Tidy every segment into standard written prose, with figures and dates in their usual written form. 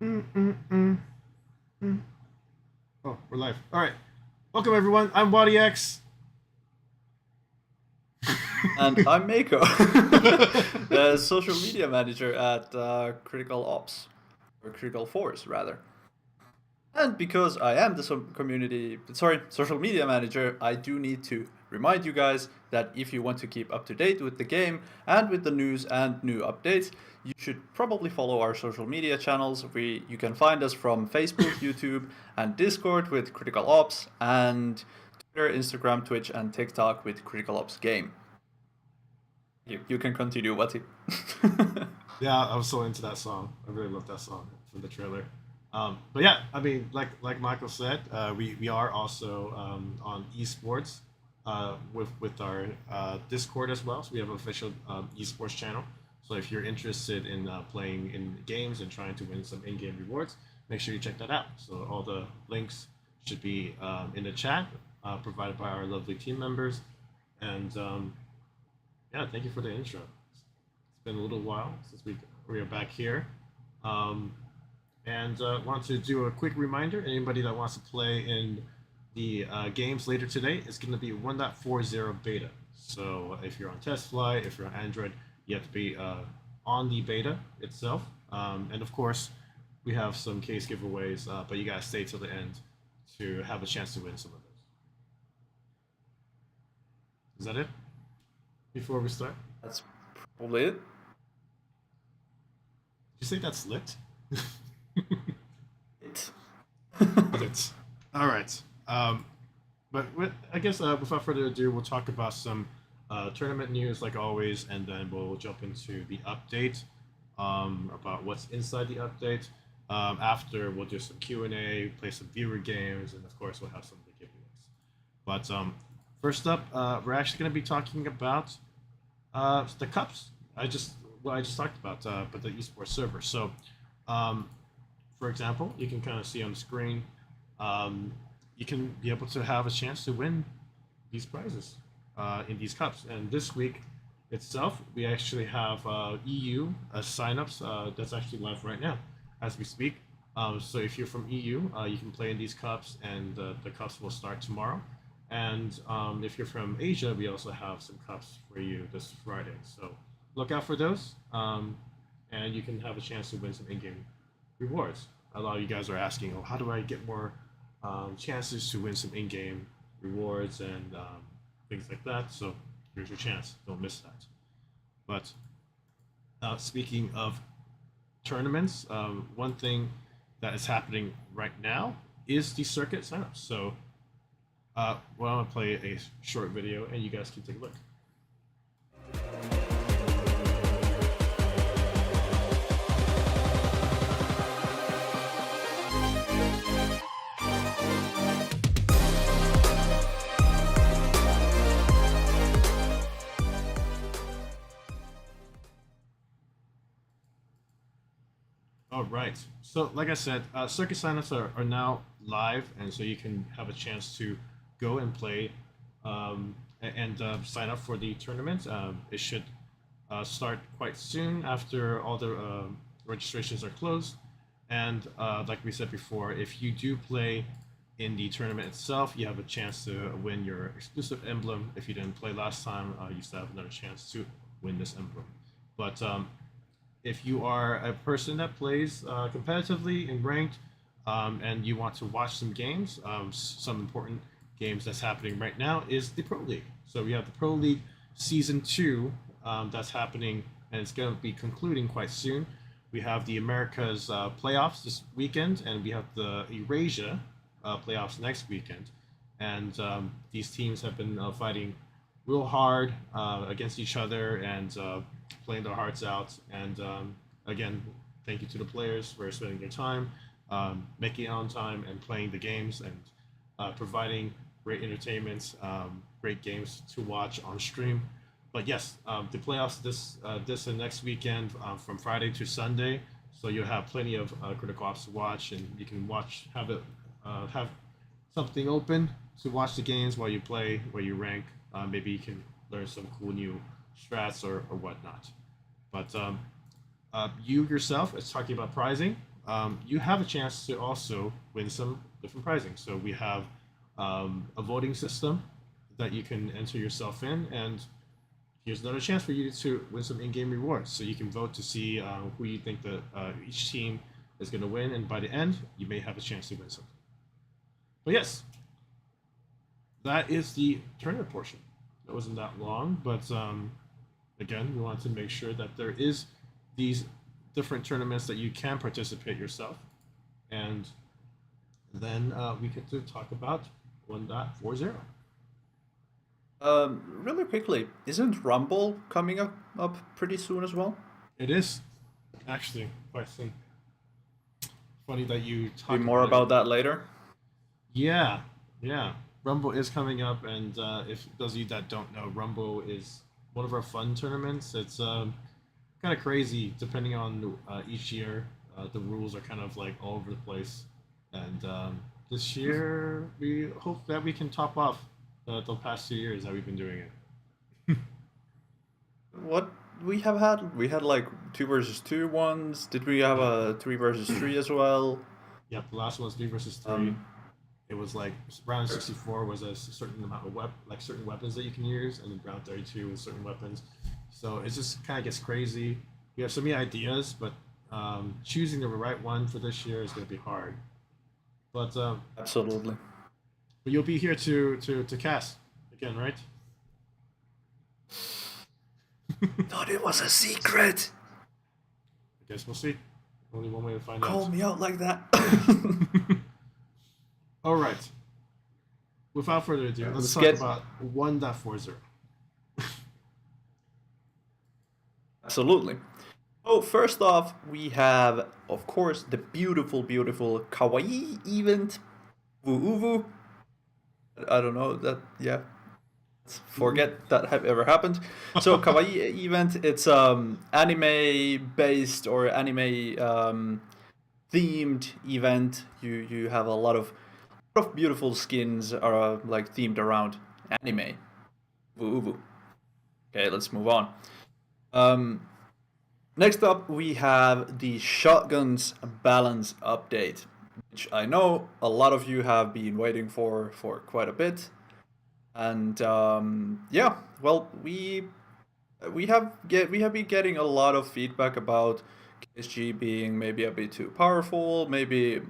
Mm, mm, mm, mm. Oh, we're live. All right. Welcome, everyone. I'm WadiX. And I'm Mako, the social media manager at Critical Ops, or Critical Force, rather. And because I am the social media manager, I do need to remind you guys that if you want to keep up to date with the game and with the news and new updates, you should probably follow our social media channels. You can find us from Facebook, YouTube, and Discord with Critical Ops, and Twitter, Instagram, Twitch, and TikTok with Critical Ops Game. You can continue, Wati. Yeah, I was so into that song. I really love that song from the trailer. But yeah, I mean, like Michael said, we are also on esports with our Discord as well. So we have an official esports channel. So if you're interested in playing in games and trying to win some in-game rewards, make sure you check that out. So all the links should be in the chat provided by our lovely team members. And yeah, thank you for the intro. It's been a little while since we are back here. Um, and want to do a quick reminder: anybody that wants to play in the games later today, it's going to be 1.40 beta. So if you're on test flight, if you're on Android, you have to be on the beta itself. And of course, we have some case giveaways, but you gotta stay till the end to have a chance to win some of those. Is that it? Before we start, That's probably it. did you say that's lit? It. Lit. All right. But I guess without further ado, we'll talk about some tournament news like always, and then we'll jump into the update about what's inside the update. After we'll do some Q&A, play some viewer games, and of course we'll have some of the giveaways. But first up, we're actually going to be talking about the cups. I just talked about, but the esports server. So, um, for example, you can kind of see on the screen, um, you can be able to have a chance to win these prizes in these cups. And this week itself, we actually have EU signups that's actually live right now as we speak. So if you're from EU, you can play in these cups, and the cups will start tomorrow. And if you're from Asia, we also have some cups for you this Friday. So look out for those, and you can have a chance to win some in-game rewards. A lot of you guys are asking, oh, how do I get more chances to win some in-game rewards and things like that? So here's your chance. Don't miss that. But speaking of tournaments, one thing that is happening right now is the circuit signups. So well, I'm gonna play a short video, and you guys can take a look. All right. So, like I said, circuit signups are now live, and so you can have a chance to go and play and sign up for the tournament. It should start quite soon after all the registrations are closed. And like we said before, if you do play in the tournament itself, you have a chance to win your exclusive emblem. If you didn't play last time, you still have another chance to win this emblem. But if you are a person that plays competitively in ranked, and you want to watch some games, some important games that's happening right now is the Pro League. So we have the Pro League Season 2 that's happening, and it's going to be concluding quite soon. We have the Americas playoffs this weekend, and we have the Eurasia playoffs next weekend. And these teams have been fighting real hard against each other and playing their hearts out. And again, thank you to the players for spending their time, making it on time, and playing the games, and providing great entertainment, great games to watch on stream. But yes, the playoffs this and next weekend from Friday to Sunday. So you'll have plenty of Critical Ops to watch, and you can have something open to watch the games while you play, while you rank. Maybe you can learn some cool new strats or whatnot. But you yourself is talking about prizing. you have a chance to also win some different prizing. So we have a voting system that you can enter yourself in, and here's another chance for you to win some in-game rewards. So you can vote to see who you think that each team is going to win, and by the end, you may have a chance to win something. But yes, that is the tournament portion. That wasn't that long, but again, we wanted to make sure that there is these different tournaments that you can participate yourself, and then we get to talk about 1.40. Really quickly, isn't Rumble coming up pretty soon as well? It is actually quite soon. Funny that you Be talk more about that later. Yeah, yeah. Rumble is coming up, and if those of you that don't know, Rumble is one of our fun tournaments. It's kind of crazy depending on each year. The rules are kind of like all over the place, and this year we hope that we can top off the past 2 years that we've been doing it. What we have had? We had like 2 versus 2 ones. Did we have a 3 versus 3 as well? Yep, the last one was 3 versus 3. Um, It was like round 64 was a certain amount of like certain weapons that you can use, and then round 32 was certain weapons. So it just kind of gets crazy. We have so many ideas, but choosing the right one for this year is going to be hard. But Absolutely. you'll be here to cast again, right? Thought it was a secret. I guess we'll see. Only one way to find Call out. me out like that. All right. Without further ado, let's talk get- about 1.40. Absolutely. Oh, first off, we have, of course, the beautiful, beautiful kawaii event. Woo woo. I don't know that. Yeah, forget that have ever happened. So kawaii event, it's anime based or anime themed event. You have a lot of beautiful skins are like themed around anime. Woo woo. Okay, let's move on. Next up, we have the Shotguns balance update, which I know a lot of you have been waiting for quite a bit. And yeah, well, we have been getting a lot of feedback about KSG being maybe a bit too powerful. Maybe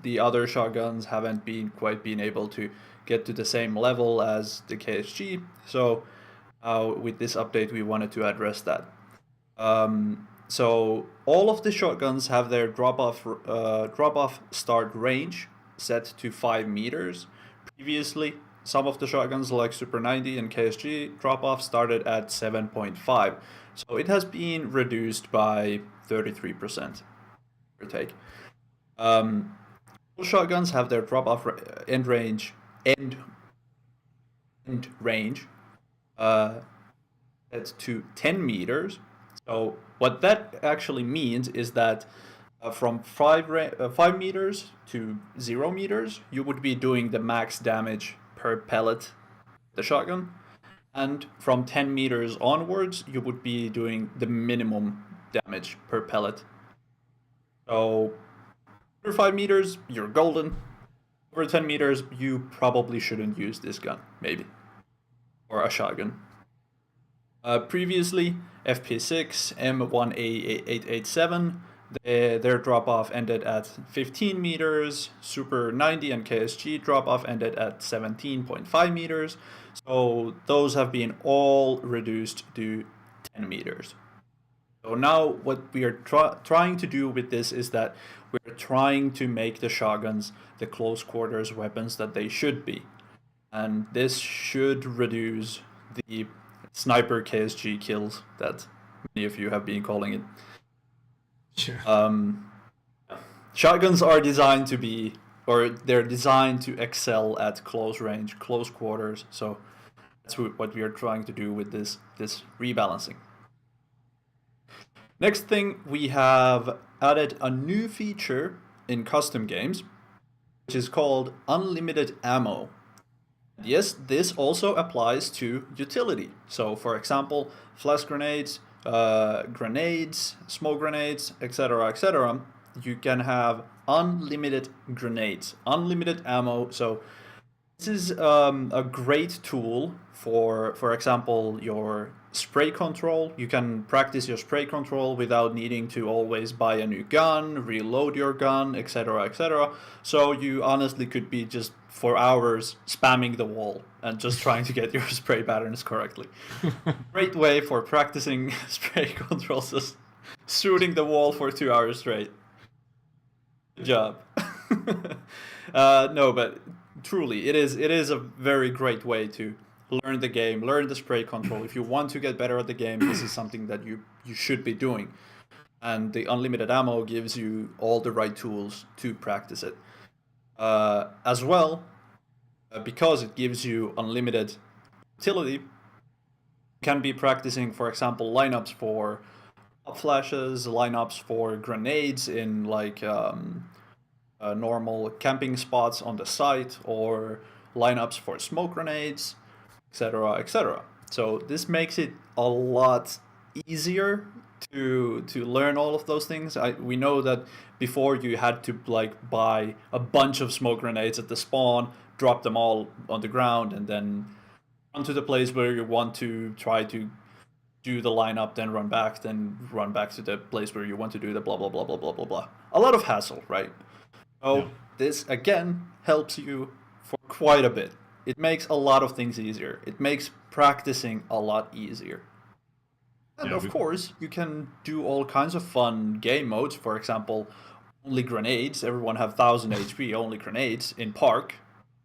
the other shotguns haven't been able to get to the same level as the KSG. So with this update, we wanted to address that. So all of the shotguns have their drop off start range set to 5 meters. Previously, some of the shotguns like Super 90 and KSG drop off started at 7.5. So it has been reduced by 33%, per take. All shotguns have their drop off end range set to 10 meters. So what that actually means is that from 5 meters to 0 meters, you would be doing the max damage per pellet, the shotgun, and from 10 meters onwards, you would be doing the minimum damage per pellet. So over 5 meters, you're golden. Over 10 meters, you probably shouldn't use this gun, maybe, or a shotgun. Previously, FP6, M1A887, their drop-off ended at 15 meters. Super 90 and KSG drop-off ended at 17.5 meters. So those have been all reduced to 10 meters. So now what we are trying to do with this is that we're trying to make the shotguns the close quarters weapons that they should be. And this should reduce the sniper KSG kills that many of you have been calling it. Sure. Shotguns are designed to be, or they're designed to excel at close range, close quarters. So that's what we are trying to do with this rebalancing. Next thing, we have added a new feature in custom games, which is called unlimited ammo. Yes, this also applies to utility. So, for example, flash grenades, smoke grenades, etc., etc. you can have unlimited grenades, unlimited ammo. So this is a great tool for example, your spray control. You can practice your spray control without needing to always buy a new gun, reload your gun, etc., etc. So you honestly could be just for hours spamming the wall and just trying to get your spray patterns correctly. Great way for practicing spray controls, just shooting the wall for 2 hours straight. Good job. No, but truly, it is a very great way to learn the game, learn the spray control. If you want to get better at the game, this is something that you should be doing. And the unlimited ammo gives you all the right tools to practice it. As well, because it gives you unlimited utility, you can be practicing, for example, lineups for pop flashes, lineups for grenades in like normal camping spots on the site, or lineups for smoke grenades, etc., etc. So this makes it a lot easier to learn all of those things. We know that before you had to like buy a bunch of smoke grenades at the spawn, drop them all on the ground, and then run to the place where you want to try to do the lineup, then run back to the place where you want to do the blah blah blah blah blah blah blah. A lot of hassle, right? So Yeah. this again helps you for quite a bit. It makes a lot of things easier. It makes practicing a lot easier. And Yeah, of course, you can do all kinds of fun game modes. For example, only grenades. Everyone have 1000 HP, only grenades in park.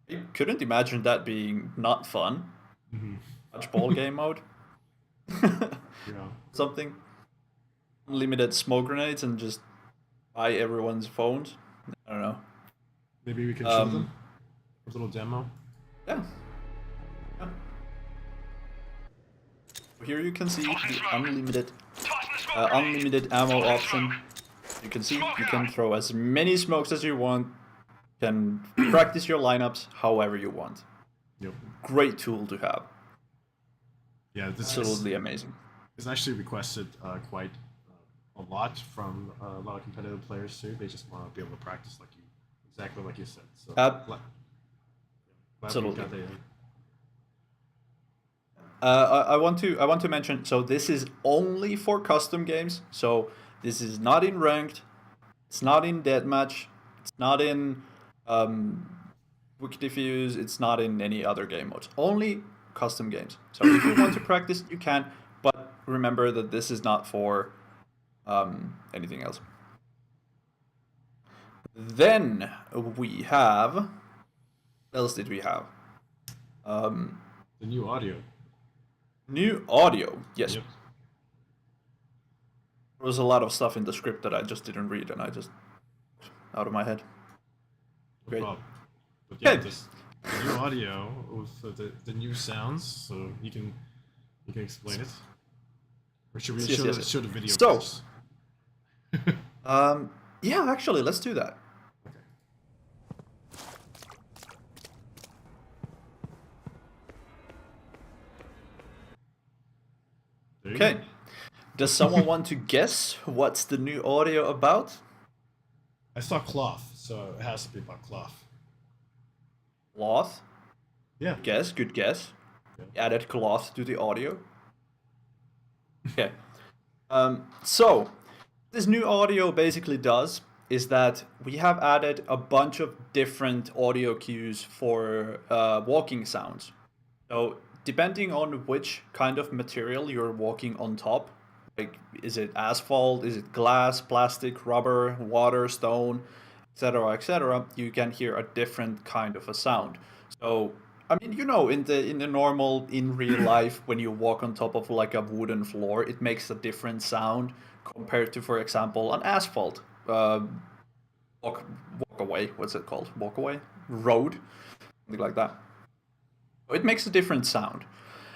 You couldn't imagine that being not fun. Mhm. Dodgeball game mode. Yeah. Something. Unlimited smoke grenades and just buy everyone's phones. I don't know. Maybe we can show them a little demo. Yeah. Yeah. Here you can see the unlimited ammo option. You can see you can throw as many smokes as you want. You can practice your lineups however you want. Yep. Great tool to have. Yeah, this Absolutely amazing. is actually requested quite a lot from a lot of competitive players too. They just want to be able to practice exactly like you said. So glad we Absolutely. got that in. I want to mention. So this is only for custom games. So this is not in ranked. It's not in deathmatch. It's not in quick diffuse. It's not in any other game modes. Only custom games. So if you want to practice, you can. But remember that this is not for anything else. Then we have. What else did we have? The new audio. New audio. Yes. Yep. There was a lot of stuff in the script that I just didn't read, and I just out of my head. No Great. problem. But yeah, Okay. the new audio with the new sounds, so you can explain it. Or should we Yes. show the video So- first? Yeah, actually, let's do that. Okay. There you Okay. go. Does someone want to guess what's the new audio about? I saw cloth, so it has to be about cloth. Cloth. Yeah. Guess. Good guess. Yeah. Added cloth to the audio. Okay. So this new audio basically does is that we have added a bunch of different audio cues for walking sounds. So depending on which kind of material you're walking on top, like is it asphalt, is it glass, plastic, rubber, water, stone, etc., you can hear a different kind of a sound. So I mean, in the normal in real life, when you walk on top of like a wooden floor, it makes a different sound compared to, for example, an asphalt walk away. What's it called? Walk away road, something like that. It makes a different sound,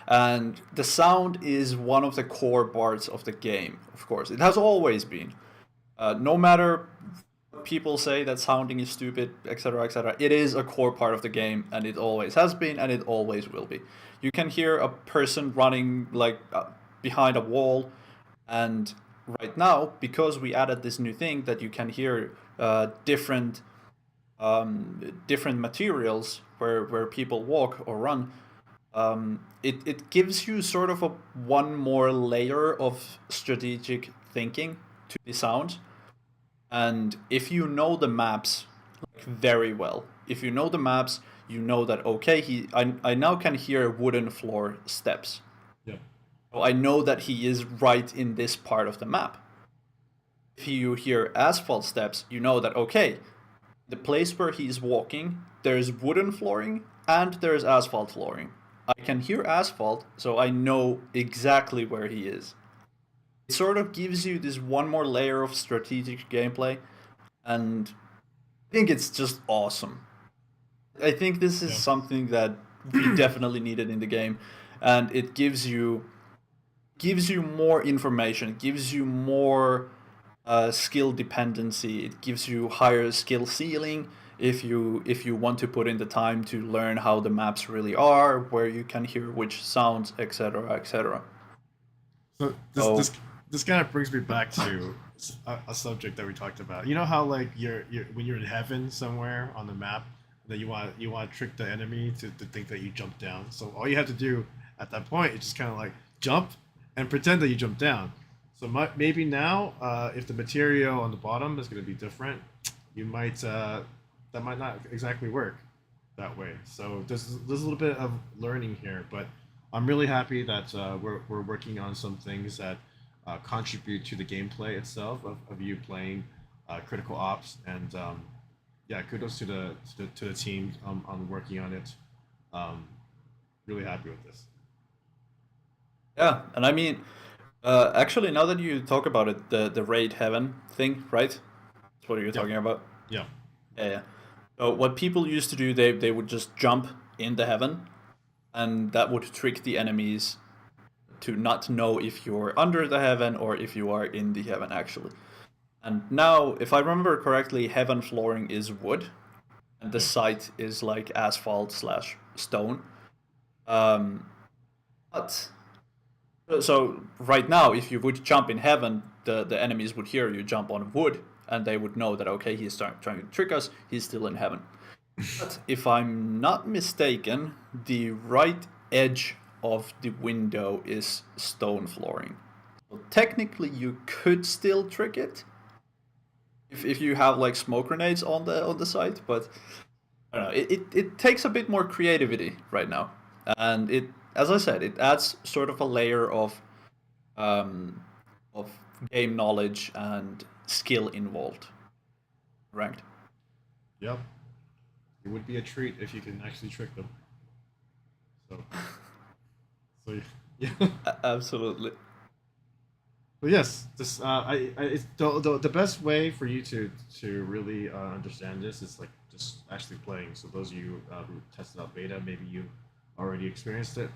and the sound is one of the core parts of the game. Of course, it has always been. No matter what people say that sounding is stupid, etc., etc., it is a core part of the game, and it always has been, and it always will be. You can hear a person running like behind a wall, and right now, because we added this new thing that you can hear different materials where people walk or run, it gives you sort of a one more layer of strategic thinking to the sound. And if you know the maps like very well, if you know the maps, you know that okay, I now can hear wooden floor steps. Yeah. So I know that he is right in this part of the map. If you hear asphalt steps, you know that okay, the place where he's walking, there's wooden flooring and there's asphalt flooring. I can hear asphalt, so I know exactly where he is. It sort of gives you this one more layer of strategic gameplay, and I think it's just awesome. I think this is Yeah. something that we definitely needed in the game, and it gives you more information, gives you more skill dependency. It gives you higher skill ceiling if you want to put in the time to learn how the maps really are, where you can hear which sounds, etc., etc. So So this kind of brings me back to a subject that we talked about. You know how like you're when you're in heaven somewhere on the map, that you want to trick the enemy to think that you jumped down. So all you have to do at that point is just kind of like jump and pretend that you jumped down. So maybe now, if the material on the bottom is going to be different, you might that might not exactly work that way. So there's a little bit of learning here, but I'm really happy that we're working on some things that contribute to the gameplay itself of you playing Critical Ops, and yeah, kudos to the team on working on it. Um, really happy with this. yeah, and I mean, actually, now that you talk about it, the raid heaven thing, right? That's what you're Yeah, talking about. yeah, Yeah, yeah. So what people used to do, they would just jump in the heaven, and that would trick the enemies to not know if you're under the heaven or if you are in the heaven actually. And now, if I remember correctly, heaven flooring is wood, and the yeah, site is like asphalt slash stone. Um, but so right now, if you would jump in heaven, the enemies would hear you jump on wood, and they would know that okay, he's trying to trick us. He's still in heaven. But if I'm not mistaken, the right edge of the window is stone flooring. So technically, you could still trick it if you have like smoke grenades on the site, but I don't know. It takes a bit more creativity right now, and it, as I said, it adds sort of a layer um, of game knowledge and skill involved. Ranked. yep. It would be a treat if you can actually trick them. So so yeah. Absolutely. But yes, this I it's the best way for you to really understand this is like just actually playing. So those of you who tested out beta, maybe you already experienced it.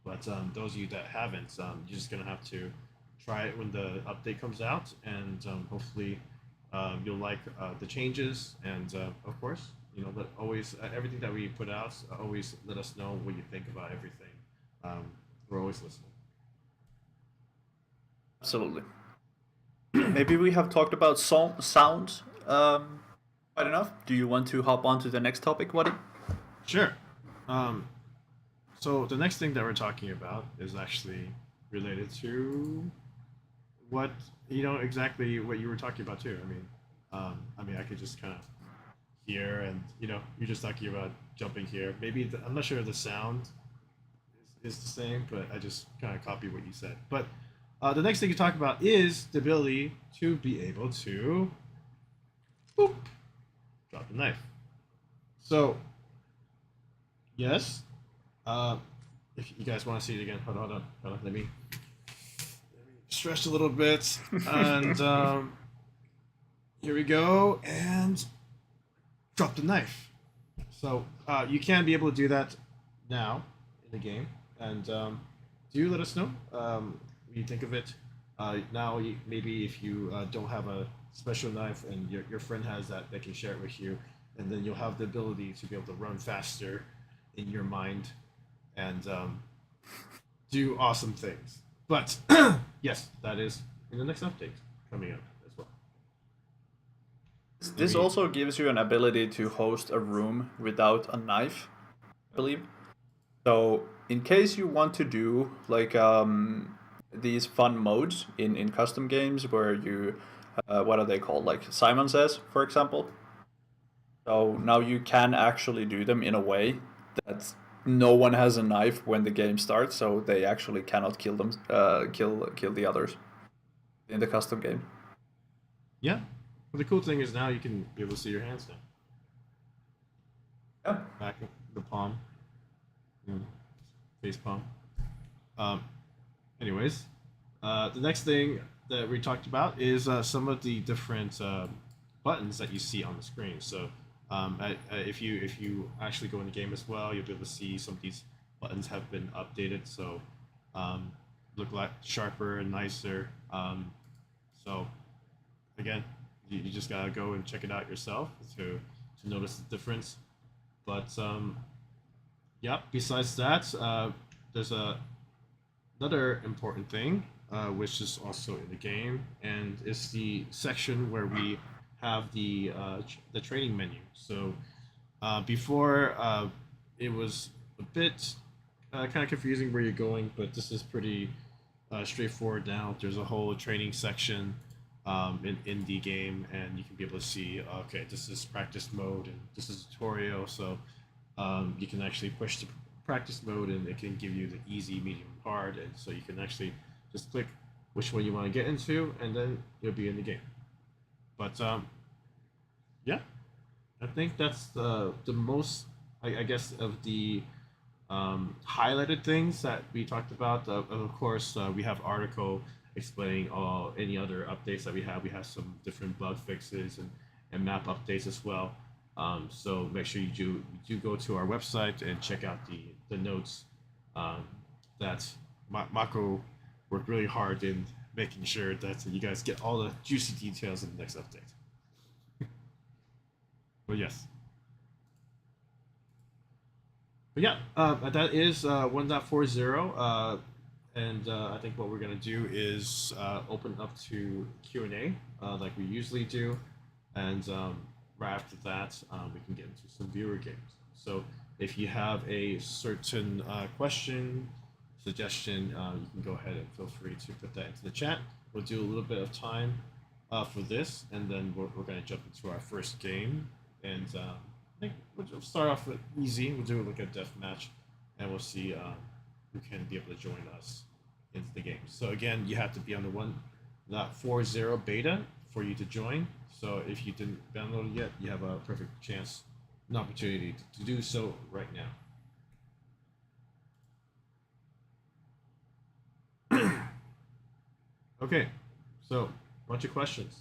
But those of you that haven't, you're just gonna have to try it when the update comes out, and hopefully you'll like the changes. And of course, let always everything that we put out, always let us know what you think about everything. Um, we're always listening. Absolutely. Maybe we have talked about sound quite enough. Do you want to hop on to the next topic, Waddy? Sure. Um, so the next thing that we're talking about is actually related to what exactly what you were talking about too. I mean, I could just kind of hear, and you're just talking about jumping here. Maybe I'm not sure if the sound is the same, but I just kind of copy what you said. But the next thing you talk about is the ability to be able to boop, drop the knife. So yes, uh, if you guys want to see it again, hold on. Let me stretch a little bit, and here we go, and drop the knife. So you can be able to do that now in the game, and do let us know what you think of it. Now, maybe if you don't have a special knife and your friend has that, they can share it with you, and then you'll have the ability to be able to run faster in your mind and do awesome things. But yes, that is in the next update coming up as well. This also gives you an ability to host a room without a knife, I believe. So in case you want to do like these fun modes in custom games where you what are they called, like Simon Says, for example. So now you can actually do them in a way that no one has a knife when the game starts, so they actually cannot kill them, kill the others in the custom game. Yeah. But the cool thing is now you can be able to see your hands now. Yeah. Back in the palm. Mm, face palm. Um, anyways, the next thing that we talked about is some of the different buttons that you see on the screen. So if you actually go in the game as well, you'll be able to see some of these buttons have been updated. So um, look like sharper and nicer. So again, you just gotta go and check it out yourself to notice the difference. But yeah, besides that, there's another important thing, which is also in the game, and it's the section where we have the training menu. So before, it was a bit kind of confusing where you're going, but this is pretty straightforward now. There's a whole training section in the game, and you can be able to see, okay, this is practice mode, and this is tutorial. So you can actually push the practice mode, and it can give you the easy, medium, hard, and so you can actually just click which one you want to get into, and then you'll be in the game. But yeah, I think that's the most, I guess, of the highlighted things that we talked about. Of course, we have article explaining all any other updates that we have. We have some different bug fixes and map updates as well. So make sure you do go to our website and check out the notes um, that Mako worked really hard in making sure that you guys get all the juicy details in the next update. But yes. But yeah, that is 1.40, and I think what we're gonna do is open up to Q&A like we usually do, and right after that we can get into some viewer games. So if you have a certain question, suggestion, you can go ahead and feel free to put that into the chat. We'll do a little bit of time for this, and then we're gonna jump into our first game, and I think we'll start off with easy. We'll do like a death match, and we'll see who can be able to join us into the game. So again, you have to be on the 1.40 beta for you to join. So if you didn't download it yet, you have a perfect chance, an opportunity to do so right now. Okay, so a bunch of questions.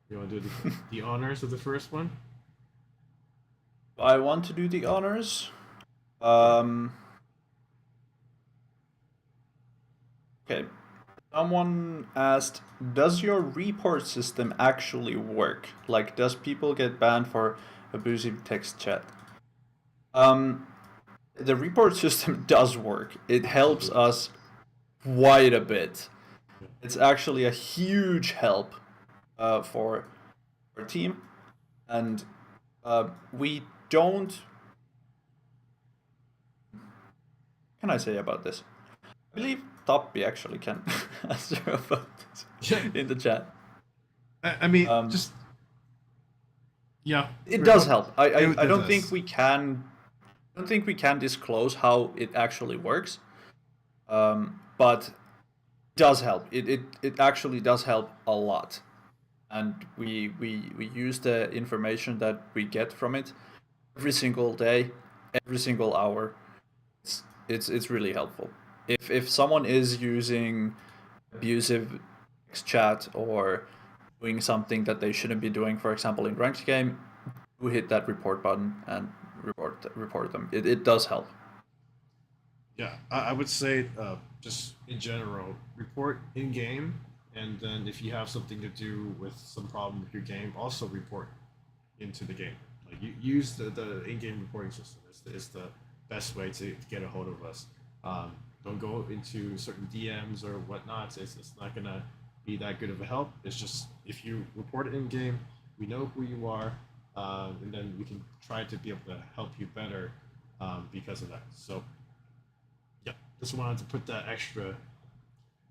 You want to do the honors of the first one? I want to do the honors. Sure. Okay. Someone asked, does your report system actually work? Like, does people get banned for abusive text chat? The report system does work. It helps us quite a bit. Yeah. It's actually a huge help for our team, and we don't. What can I say about this? I believe Toppy actually can answer about this Yeah. in the chat. I mean, Um, just yeah. It does help. I It don't does. think we can. I don't think we can disclose how it actually works. But it does help. It actually does help a lot, and we use the information that we get from it every single day, every single hour. It's really helpful. If someone is using abusive text chat or doing something that they shouldn't be doing, for example, in ranked game, you hit that report button and report them. It does help. Yeah, I would say just in general, report in game, and then if you have something to do with some problem with your game, also report into the game. Like you use the in-game reporting system is the best way to get a hold of us. don't go into certain DMs or whatnot. It's not gonna be that good of a help. It's just if you report it in game, we know who you are, and then we can try to be able to help you better because of that. So yeah, just wanted to put that extra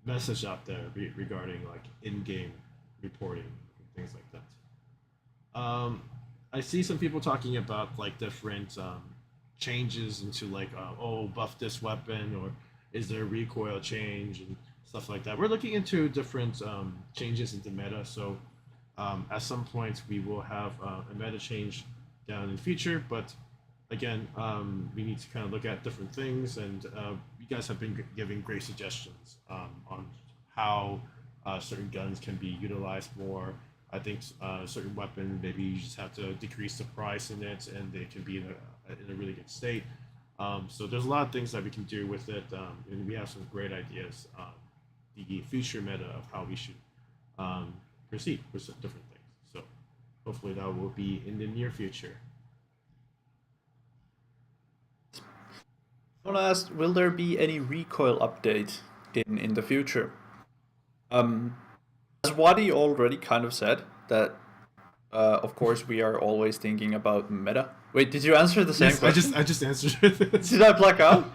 message out there regarding like in-game reporting and things like that. I see some people talking about like different changes into like oh buff this weapon or is there a recoil change and stuff like that. We're looking into different changes into meta. So at some point we will have a meta change down in the future, but again, we need to kind of look at different things, and you guys have been giving great suggestions on how certain guns can be utilized more. I think a certain weapon, maybe you just have to decrease the price in it, and they can be in a really good state. So there's a lot of things that we can do with it, and we have some great ideas. The future meta of how we should proceed with some different things. So hopefully that will be in the near future. I want to ask, will there be any recoil update in the future? As Wadi already kind of said, that of course we are always thinking about meta. Wait, did you answer the same Yes, question? I just answered it. Did I black out?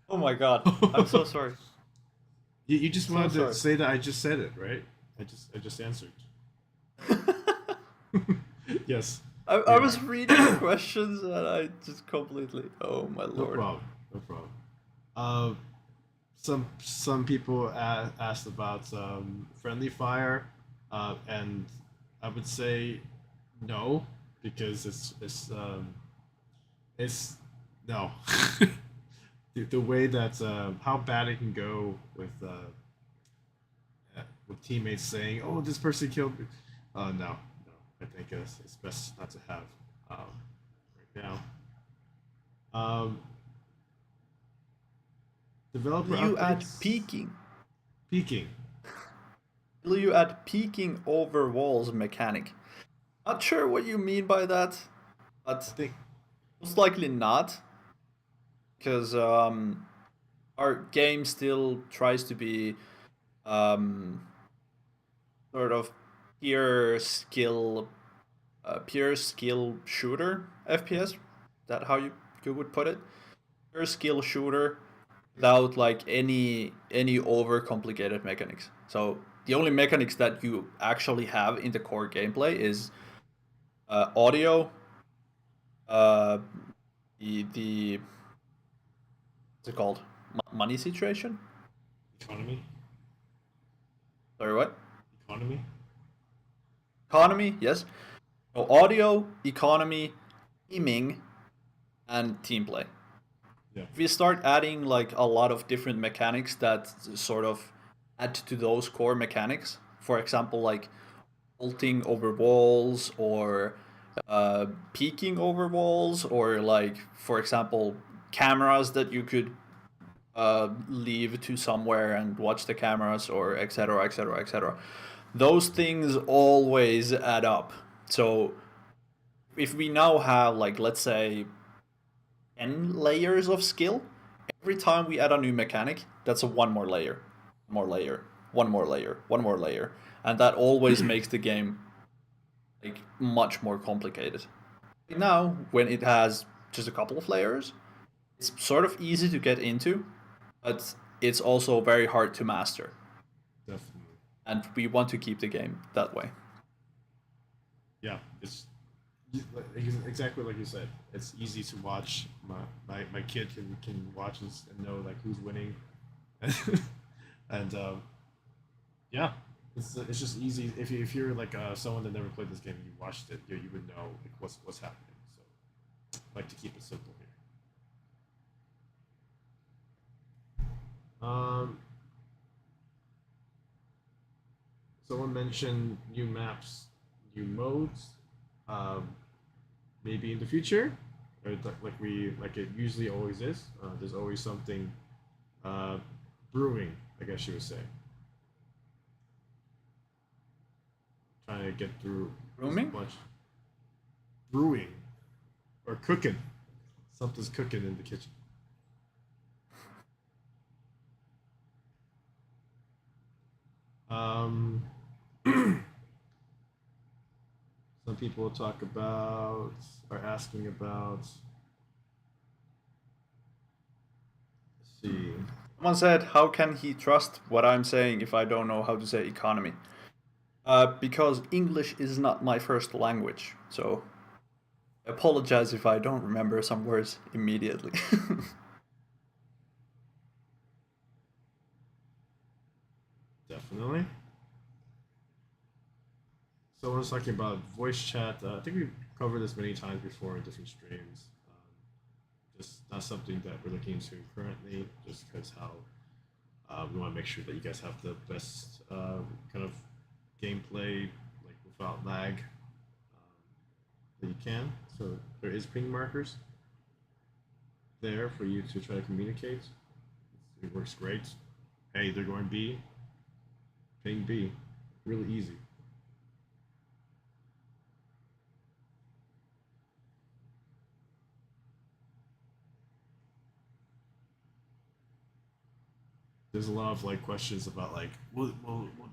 Oh my god, I'm so sorry. You just So wanted to sorry. say that I just said it, right? I just answered. Yes. I was reading the questions and I just completely. Oh my No lord. problem. No problem. Some people asked about friendly fire, and I would say no because it's no. The way that how bad it can go with teammates saying, "Oh, this person killed me." No, no. I think it's best not to have right now. Um, developer Will you add updates. peeking? Peaking. Will you add peeking over walls mechanic? Not sure what you mean by that, I but think most likely not, because our game still tries to be um, sort of pure skill, pure skill shooter FPS. Is that how you would put it? Pure skill shooter without like any over complicated mechanics. So the only mechanics that you actually have in the core gameplay is audio, uh, the what's it called, money situation. economy. Sorry, what? Economy. Economy, yes. So audio, economy, teaming, and team play. Yeah. If we start adding like a lot of different mechanics that sort of add to those core mechanics, for example, like ulting over walls or peeking over walls, or like, for example, cameras that you could leave to somewhere and watch the cameras, or etc., etc., etc. Those things always add up. So if we now have, like, let's say 10 layers of skill, every time we add a new mechanic, that's a one more layer, more layer, one more layer, one more layer, and that always makes the game like much more complicated. Right now, when it has just a couple of layers, it's sort of easy to get into, but it's also very hard to master, Definitely. and we want to keep the game that way. Yeah. Exactly like you said. It's easy to watch. My kid can watch and know like who's winning, and yeah, it's just easy. If you're like someone that never played this game, and you watched it, you would know like what's happening. So I like to keep it simple here. Um, someone mentioned new maps, new modes. Um, maybe in the future, or like it usually always is. There's always something uh, brewing, I guess you would say. Trying to get through as Rooming? much brewing or cooking. Something's cooking in the kitchen. Um, some people talk about are asking about. Let's see. Someone said, "How can he trust what I'm saying if I don't know how to say economy?" Because English is not my first language, so I apologize if I don't remember some words immediately. Definitely. Someone's talking about voice chat. I think we've covered this many times before in different streams. Just not something that we're looking into currently, just because how we want to make sure that you guys have the best kind of gameplay, like without lag, that you can. So there is ping markers there for you to try to communicate. It works great. Hey, they're going B. Ping B. Really easy. There's a lot of like questions about like, will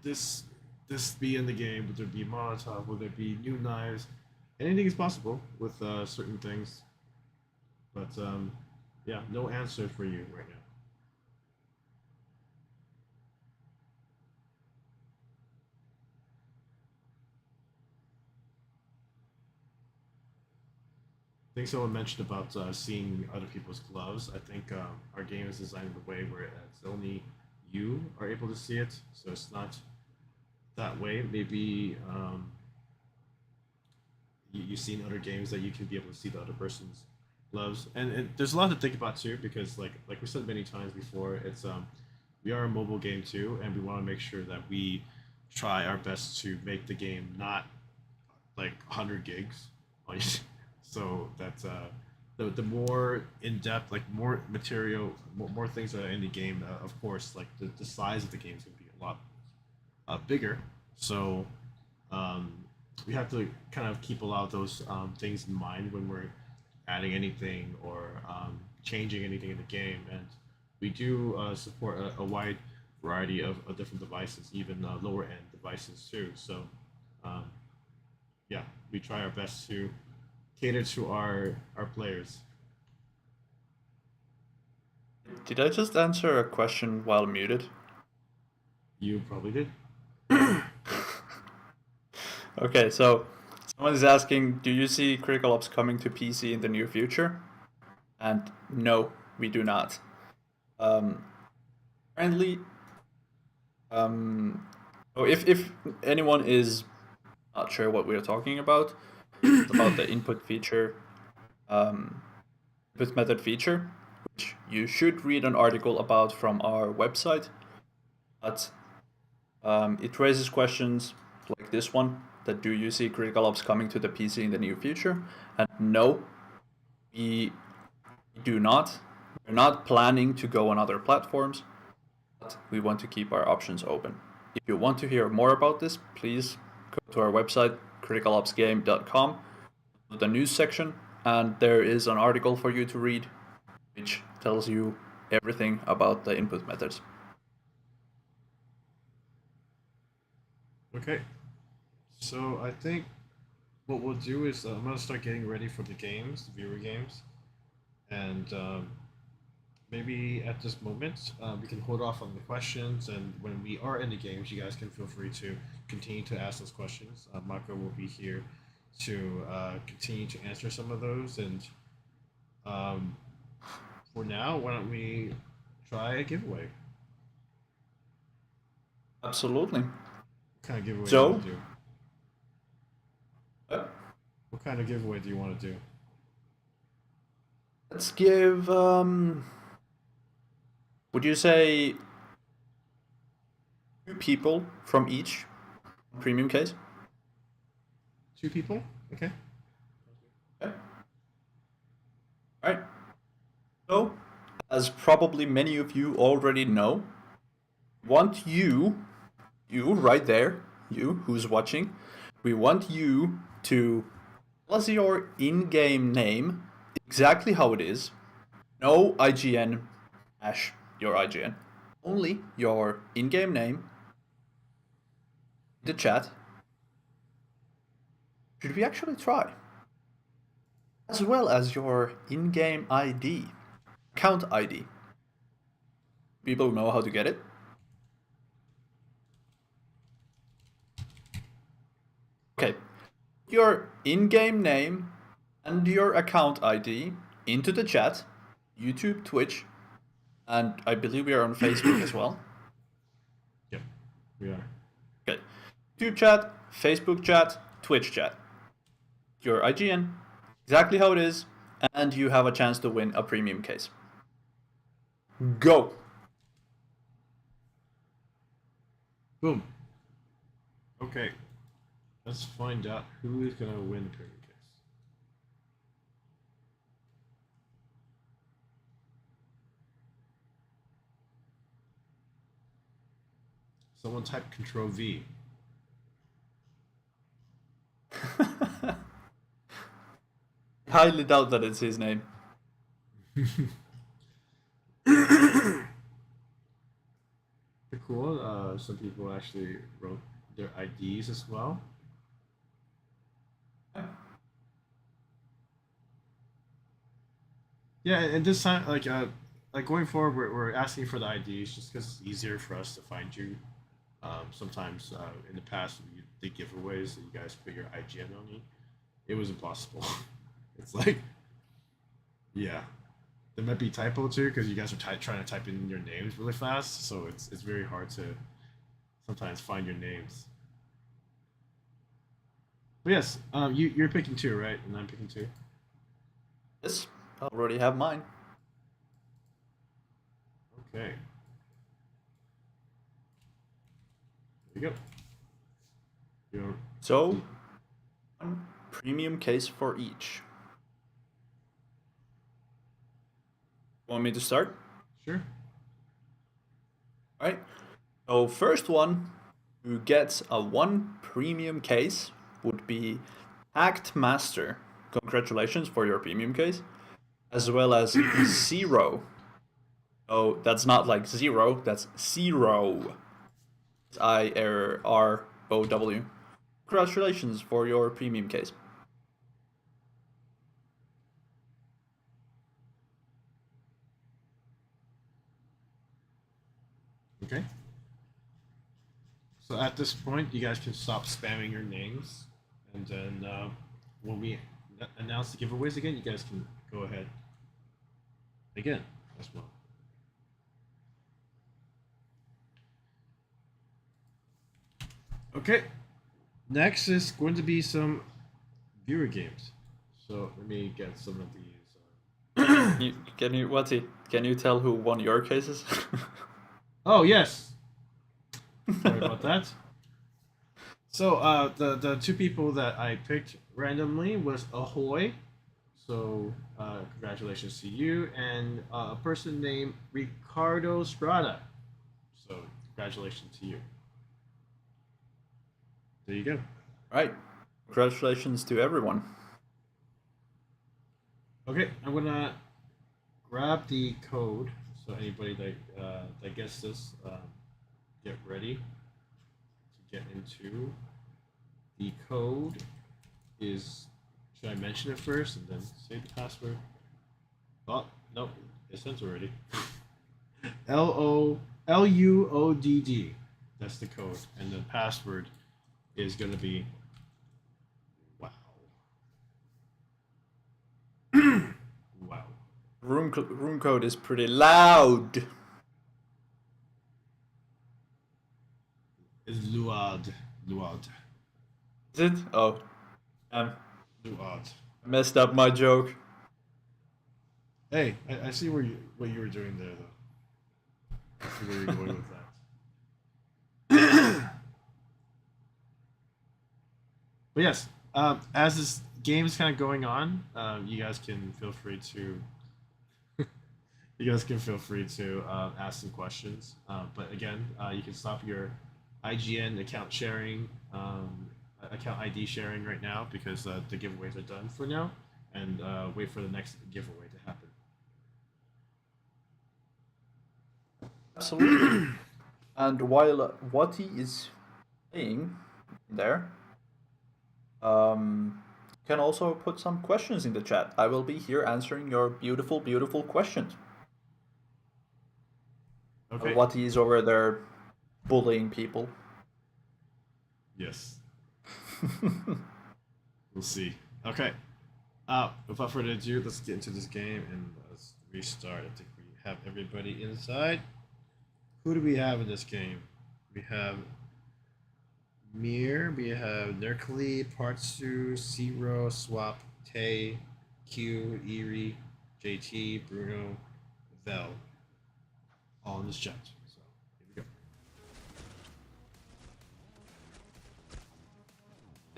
this be in the game? Would there be Molotov? Will there be new knives? Anything is possible with certain things, but yeah, no answer for you right now. I think someone mentioned about seeing other people's gloves. I think our game is designed in a way where it's only you are able to see it, so it's not that way. Maybe you've seen other games that you can be able to see the other person's gloves, and there's a lot to think about too because like we said many times before, it's we are a mobile game too, and we want to make sure that we try our best to make the game not like 100 gigs. So that's the more in depth, like more material, more things that are in the game. Of course, like the size of the game is going to be a lot bigger. So um, we have to kind of keep a lot of those things in mind when we're adding anything or changing anything in the game. And we do support a wide variety of different devices, even lower end devices too. So um, yeah, we try our best to cater to our players. Did I just answer a question while muted? You probably did. Okay, so someone is asking, do you see Critical Ops coming to PC in the near future? And no, we do not. Um, Currently, if anyone is not sure what we're talking about, it's about the input feature, um, input method feature, which you should read an article about from our website. But it raises questions like this one: that do you see Critical Ops coming to the PC in the near future? And no, we do not. We're not planning to go on other platforms, but we want to keep our options open. If you want to hear more about this, please go to our website, criticalopsgame.com, the news section, and there is an article for you to read which tells you everything about the input methods. Okay. So I think what we'll do is I'm gonna start getting ready for the games, the viewer games, and maybe at this moment we can hold off on the questions. And when we are in the games, you guys can feel free to continue to ask those questions. Mako will be here to continue to answer some of those. And um, for now, why don't we try a giveaway? Absolutely. What kind of giveaway do you So, want to do? What kind of giveaway do you want to do? let's give, would you say, two people from each premium case? Two people? Okay. Okay. All right. So, as probably many of you already know, want you right there, you who's watching, we want you to tell us your in-game name, exactly how it is. No IGN, your IGN. Only your in-game name the chat, should we actually try? As well as your in-game ID, account ID. People know how to get it. Okay, your in-game name and your account ID into the chat, YouTube, Twitch, and I believe we are on Facebook as well. Yep, we are. Okay, YouTube chat, Facebook chat, Twitch chat. Your IGN, exactly how it is, and you have a chance to win a premium case. Go! Boom. Okay. Let's find out who is gonna win the premium case. Someone type Control V. Highly doubt that it's his name. Cool. Some people actually wrote their IDs as well. Yeah, and this time, like going forward, we're asking for the IDs just because it's easier for us to find you. Sometimes in the past, we did giveaways that you guys put your IGN on me. It was impossible. It's like, yeah, there might be typo too because you guys are trying to type in your names really fast, so it's very hard to sometimes find your names. But yes, you're picking two, right? And I'm picking two. Yes, I already have mine. Okay. There you go. So, one premium case for each. Want me to start? Sure. Alright. So first one who gets a one premium case would be Act Master. Congratulations for your premium case. As well as Zero. Oh, that's not like zero, that's Zero. IRROW. Congratulations for your premium case. Okay. So at this point, you guys can stop spamming your names, and then when we announce the giveaways again, you guys can go ahead again as well. Okay. Next is going to be some viewer games. So let me get some of these. Can you tell who won your cases? Oh yes. Sorry about that. So the two people that I picked randomly was Ahoy. So congratulations to you, and a person named Ricardo Strada. So congratulations to you. There you go. Right. Congratulations to everyone. Okay, I'm gonna grab the code. So anybody that gets this, get ready to get into. The code is. Should I mention it first and then say the password? Oh no, it sent already. LUODD. That's the code, and the password is gonna be. Wow. Wow. Room code is pretty loud. It's Luad. Luad. Is it? Oh. Luad. I messed up my joke. Hey, I see what you were doing there though. I see where you're going with that. But yes, as this game is kind of going on, you guys can feel free to ask some questions. But again, you can stop your IGN account sharing, account ID sharing right now because the giveaways are done for now, and wait for the next giveaway to happen. Absolutely. And while what he is playing, there. You can also put some questions in the chat. I will be here answering your beautiful, beautiful questions. Okay. What he's over there bullying people. Yes. We'll see. Okay. Without further ado, let's get into this game and let's restart. I think we have everybody inside. Who do we have in this game? We have Mir, we have Nerkly, Partsu, Zero, Swap, Tay, Q, Eerie, JT, Bruno, Vel. All in this chat. So here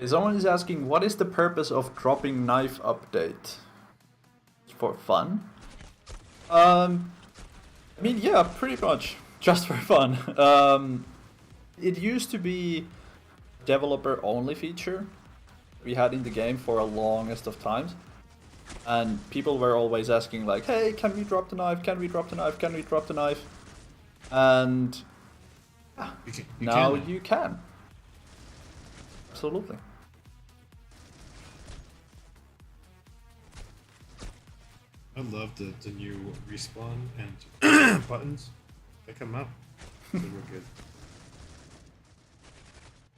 we go. Someone is asking, what is the purpose of dropping knife update? For fun? I mean, yeah, pretty much. Just for fun. It used to be developer only feature we had in the game for a longest of times. And people were always asking like, hey, can we drop the knife? Can we drop the knife? Can we drop the knife? And now you can. Absolutely. I love the new respawn and buttons that come out. They were good.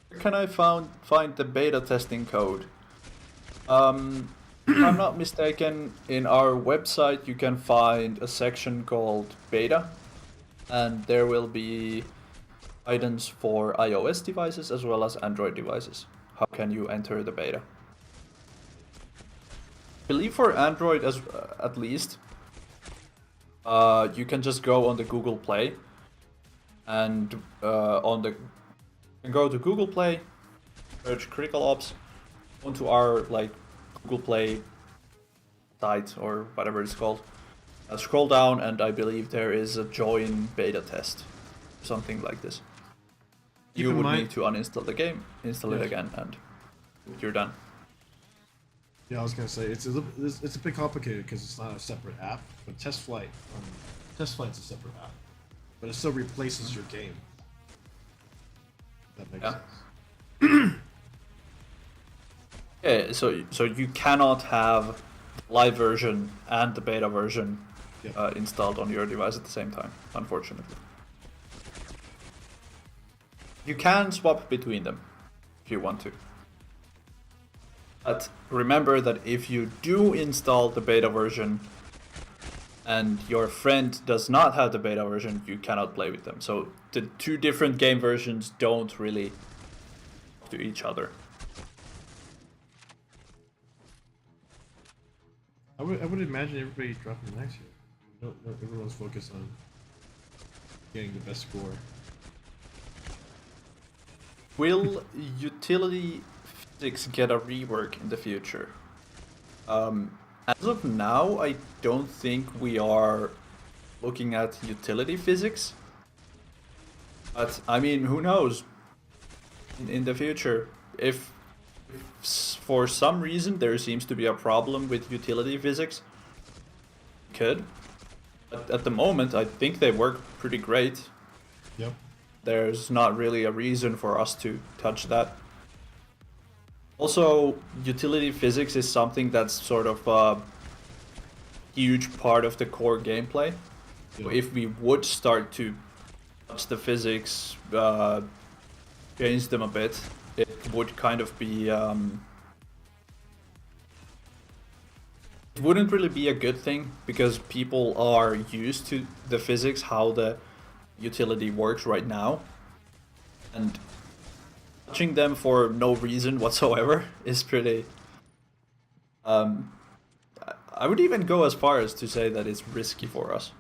Where can I find the beta testing code? If I'm not mistaken, in our website you can find a section called beta, and there will be items for iOS devices as well as Android devices. How can you enter the beta? I believe for Android at least, you can just go on the Google Play and you can go to Google Play, search Critical Ops, onto our like Google Play site or whatever it's called. Scroll down and I believe there is a join beta test, something like this. You would need to uninstall the game, install it again, and you're done. Yeah, I was gonna say it's a bit complicated because it's not a separate app. But TestFlight's a separate app, but it still replaces your game. If that makes sense. Yeah, so you cannot have the live version and the beta version installed on your device at the same time, unfortunately. You can swap between them if you want to. But remember that if you do install the beta version and your friend does not have the beta version, you cannot play with them. So the two different game versions don't really talk to each other. I would imagine everybody dropping knives here. No, everyone's focused on getting the best score. Will utility physics get a rework in the future? As of now, I don't think we are looking at utility physics. But I mean, who knows? In the future, if for some reason there seems to be a problem with utility physics, could. But at the moment, I think they work pretty great. Yep. There's not really a reason for us to touch that. Also, utility physics is something that's sort of a huge part of the core gameplay. So if we would start to touch the physics, change them a bit, it would kind of be... it wouldn't really be a good thing, because people are used to the physics, how the utility works right now. And touching them for no reason whatsoever is pretty... I would even go as far as to say that it's risky for us.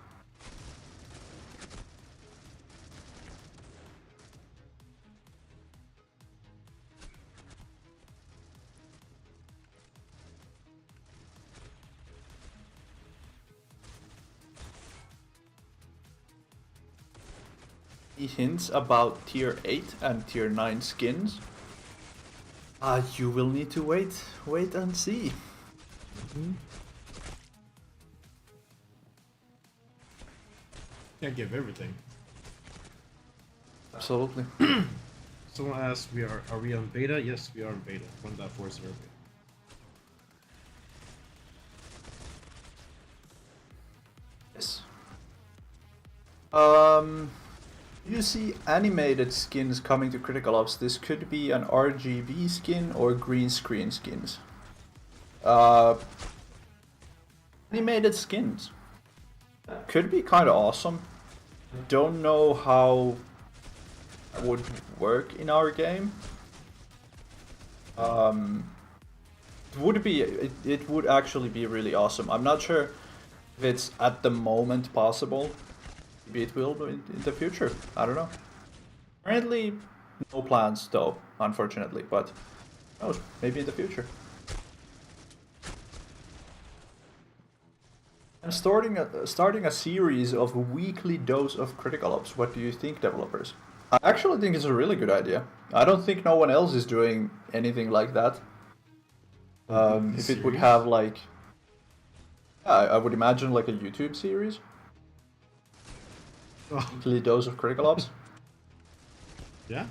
Hints about tier 8 and tier 9 skins? You will need to wait and see. Can't give everything. Absolutely. Someone asked, are we on beta? Yes, we are on beta. 1.4 is our beta. Yes. You see animated skins coming to Critical Ops. This could be an RGB skin or green screen skins. Animated skins could be kind of awesome. Don't know how it would work in our game. It would actually be really awesome. I'm not sure if it's at the moment possible. Maybe it will in the future. I don't know. Currently, no plans though, unfortunately. But who knows? Maybe in the future. I'm starting a series of weekly dose of Critical Ops. What do you think, developers? I actually think it's a really good idea. I don't think no one else is doing anything like that. If it would have like, I would imagine like a YouTube series. Oh, Weekly dose of Critical Ops. yeah.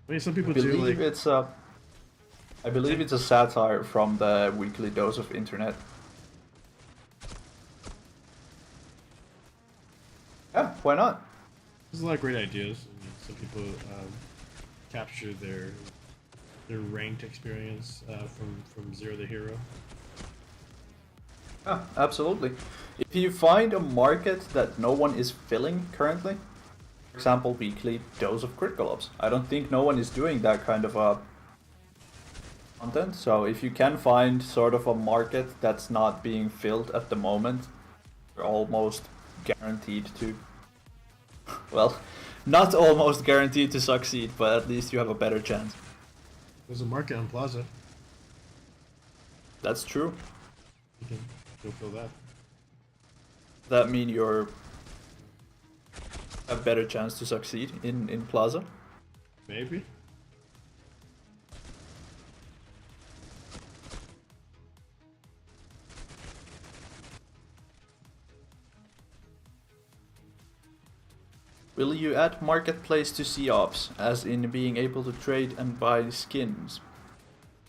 I mean, some people I do believe like. it's a. I believe it's a satire from the weekly dose of internet. Yeah, why not? There's a lot of great ideas. I mean, some people capture their ranked experience from zero to hero. Yeah, absolutely. If you find a market that no one is filling currently, for example, weekly dose of Critical Ops, I don't think no one is doing that kind of content. So if you can find sort of a market that's not being filled at the moment, you're almost guaranteed to. Well, not almost guaranteed to succeed, but at least you have a better chance. There's a market on Plaza. That's true. You can go fill that. That mean you're a better chance to succeed in Plaza. Maybe. Will you add Marketplace to C-Ops, as in being able to trade and buy skins?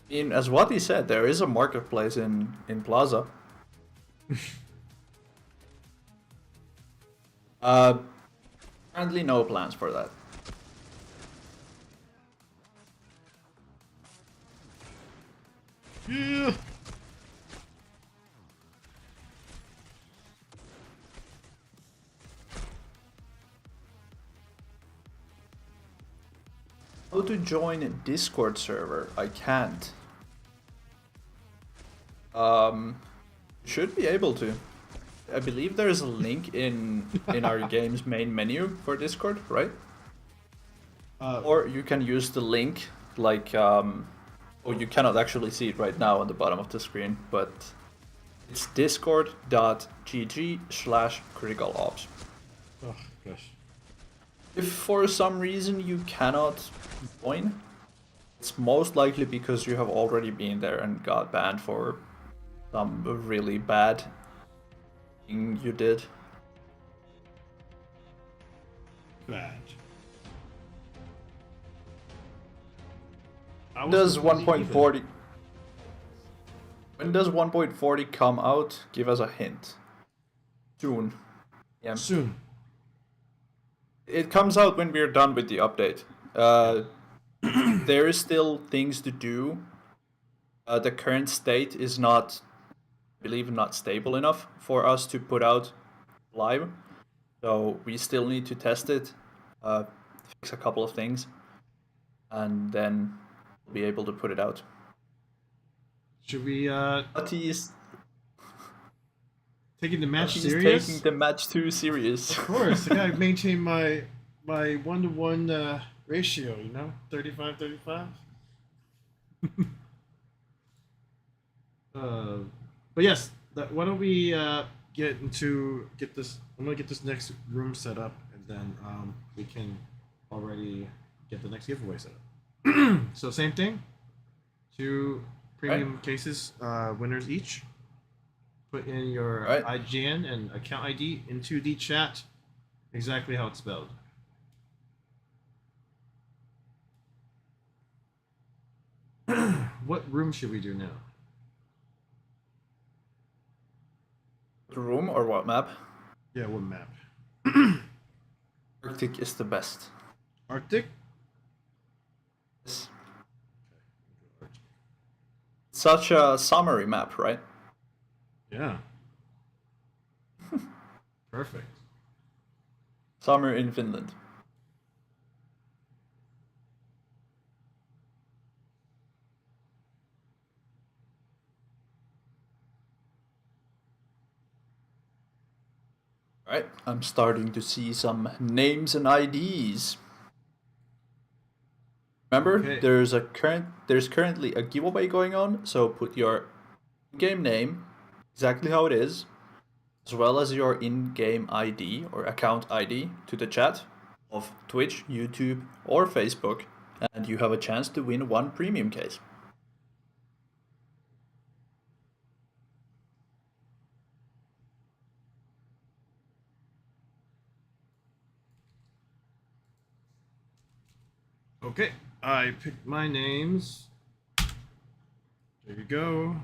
As what he said, there is a Marketplace in Plaza. Currently no plans for that. Yeah. How to join a Discord server? I can't. Should be able to. I believe there's a link in our game's main menu for Discord, right? Or you can use the link like oh, you cannot actually see it right now on the bottom of the screen, but it's discord.gg/criticalops. Oh gosh. If for some reason you cannot join, it's most likely because you have already been there and got banned for some really bad thing you did. Bad. Does 1.40? When does 1.40 come out? Give us a hint. Soon. Yeah. Soon. It comes out when we're done with the update. There is still things to do. The current state is not, I believe, not stable enough for us to put out live. So we still need to test it, fix a couple of things, and then we'll be able to put it out. Should we But he's taking the match he's serious? taking the match too serious. Of course, I gotta maintain my 1-to-1 ratio. You know, 35-35. But yes, why don't we get this? I'm gonna get this next room set up, and then we can already get the next giveaway set up. So same thing, 2 premium cases, winners each. Put in your IGN and account ID into the chat, exactly how it's spelled. what room should we do now? The room or what map? Yeah, what map? Arctic is the best. Arctic? It's such a summary map, right? Yeah. Perfect. Summer in Finland. Alright, I'm starting to see some names and IDs. Remember, Okay. there's currently a giveaway going on, so put your in-game name, exactly how it is, as well as your in-game ID or account ID to the chat of Twitch, YouTube, or Facebook, and you have a chance to win one premium case. Okay. I picked my names. There you go.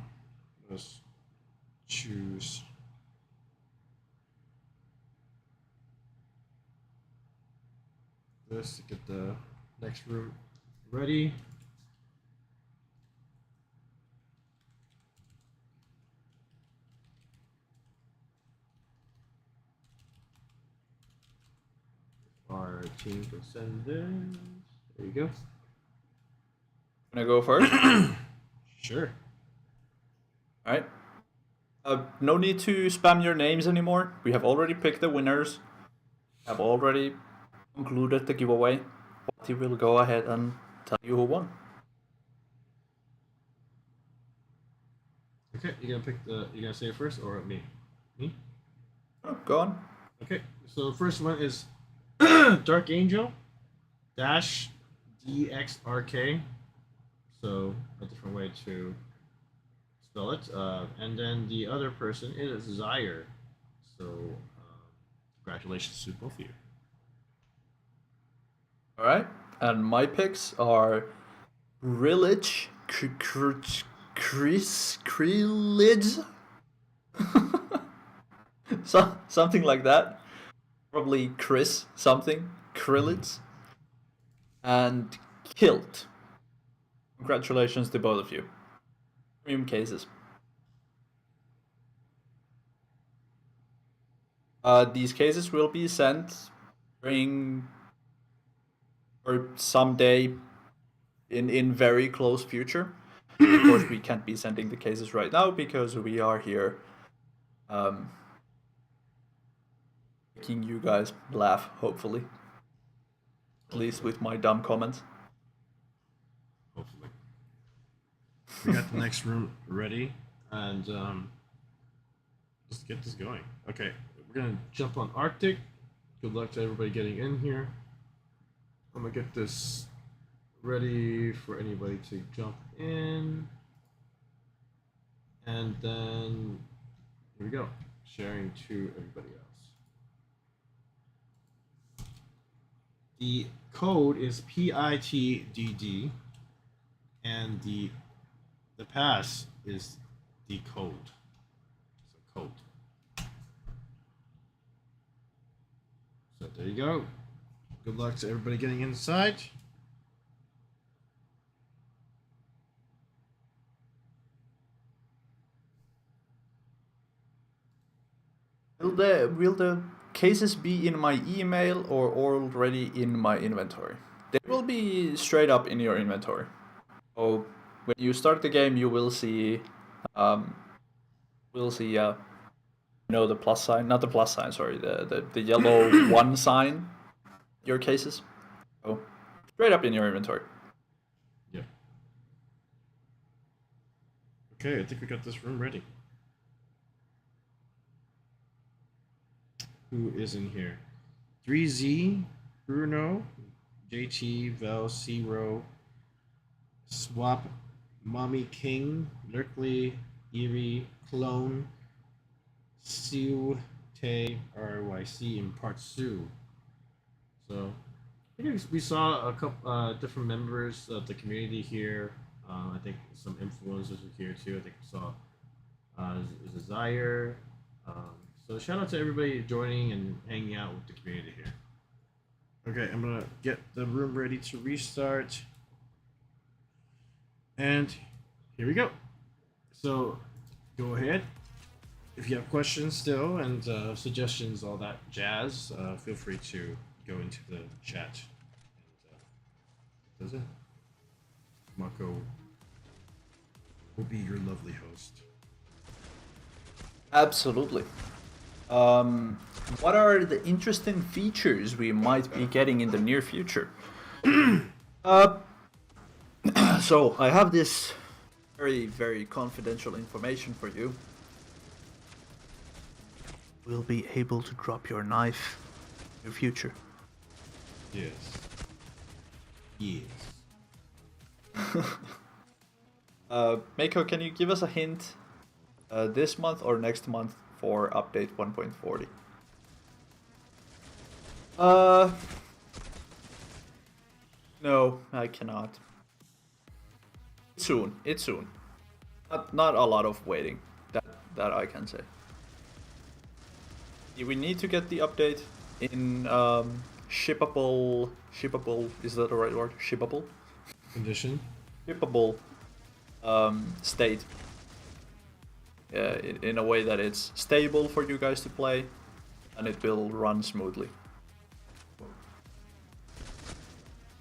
Let's choose. This to get the next room ready. Our team can send this. There you go. Wanna go first? Sure. Alright. No need to spam your names anymore. We have already picked the winners. Have already concluded the giveaway. He will go ahead and tell you who won. Okay, you gonna say it first or me? Me? Oh, go on. Okay, so the first one is Dark Angel dash DXRK. So a different way to spell it. And then the other person is Zaire. So congratulations to both of you. Alright. And my picks are Krillich, Krillich, something like that. Probably Chris something, Krillitz, and Kilt. Congratulations to both of you. Premium cases. These cases will be sent during or someday in very close future. Of course, we can't be sending the cases right now because we are here making you guys laugh, hopefully. At least with my dumb comments. Hopefully. We got the next room ready, and let's get this going. Okay, we're gonna jump on Arctic. Good luck to everybody getting in here. I'm gonna get this ready for anybody to jump in. And then here we go, sharing to everybody else. The code is PITDD, and the pass is the code. So code. So there you go. Good luck to everybody getting inside. Will the cases be in my email or already in my inventory? They will be straight up in your inventory. So when you start the game, you will see, the plus sign, not the plus sign, sorry, the yellow one sign. Your cases, so straight up in your inventory. Yeah. Okay, I think we got this room ready. Who is in here? 3Z, Bruno, JT, Vel, Zero, Swap, Mommy King, Lurkley, Eerie, Clone, Siu, Tay, RYC, and Part Sue. So I think we saw a couple different members of the community here. I think some influencers are here too. I think I saw Zaire. So shout out to everybody joining and hanging out with the community here. Okay, I'm gonna get the room ready to restart. And here we go. So go ahead. If you have questions still and suggestions, all that jazz, feel free to go into the chat. And does it? Mako will be your lovely host. Absolutely. What are the interesting features we might be getting in the near future? uh, so I have this very, very confidential information for you. We'll be able to drop your knife in the future. Yes. Yes. Mako, can you give us a hint this month or next month for update 1.40? No, I cannot. Soon, it's soon. Not a lot of waiting, that I can say. We need to get the update in shippable, is that the right word? Shippable? Condition? Shippable state. In a way that it's stable for you guys to play and it will run smoothly.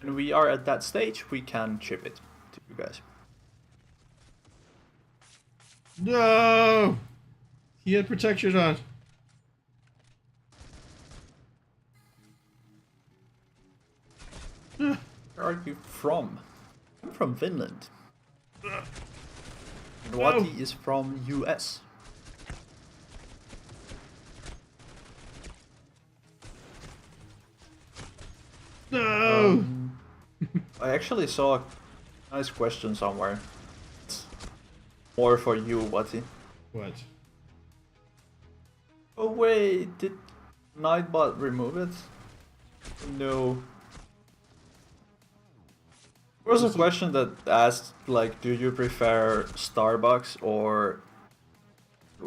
When we are at that stage, we can ship it to you guys. No! He had protection on. Where are you from? I'm from Finland. And Wati is from US. No! I actually saw a nice question somewhere. It's more for you, Wati. What? Oh wait, did Nightbot remove it? No. There was a question that asked, like, do you prefer Starbucks or...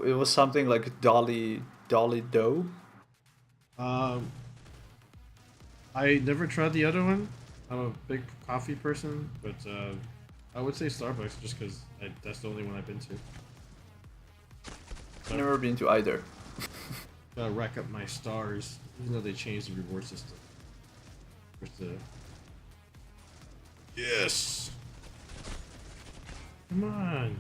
It was something like Dolly Dough? I never tried the other one. I'm a big coffee person, but I would say Starbucks just because that's the only one I've been to. I've never been to either. Gotta rack up my stars, even though they changed the reward system. Where's the... Yes! Come on!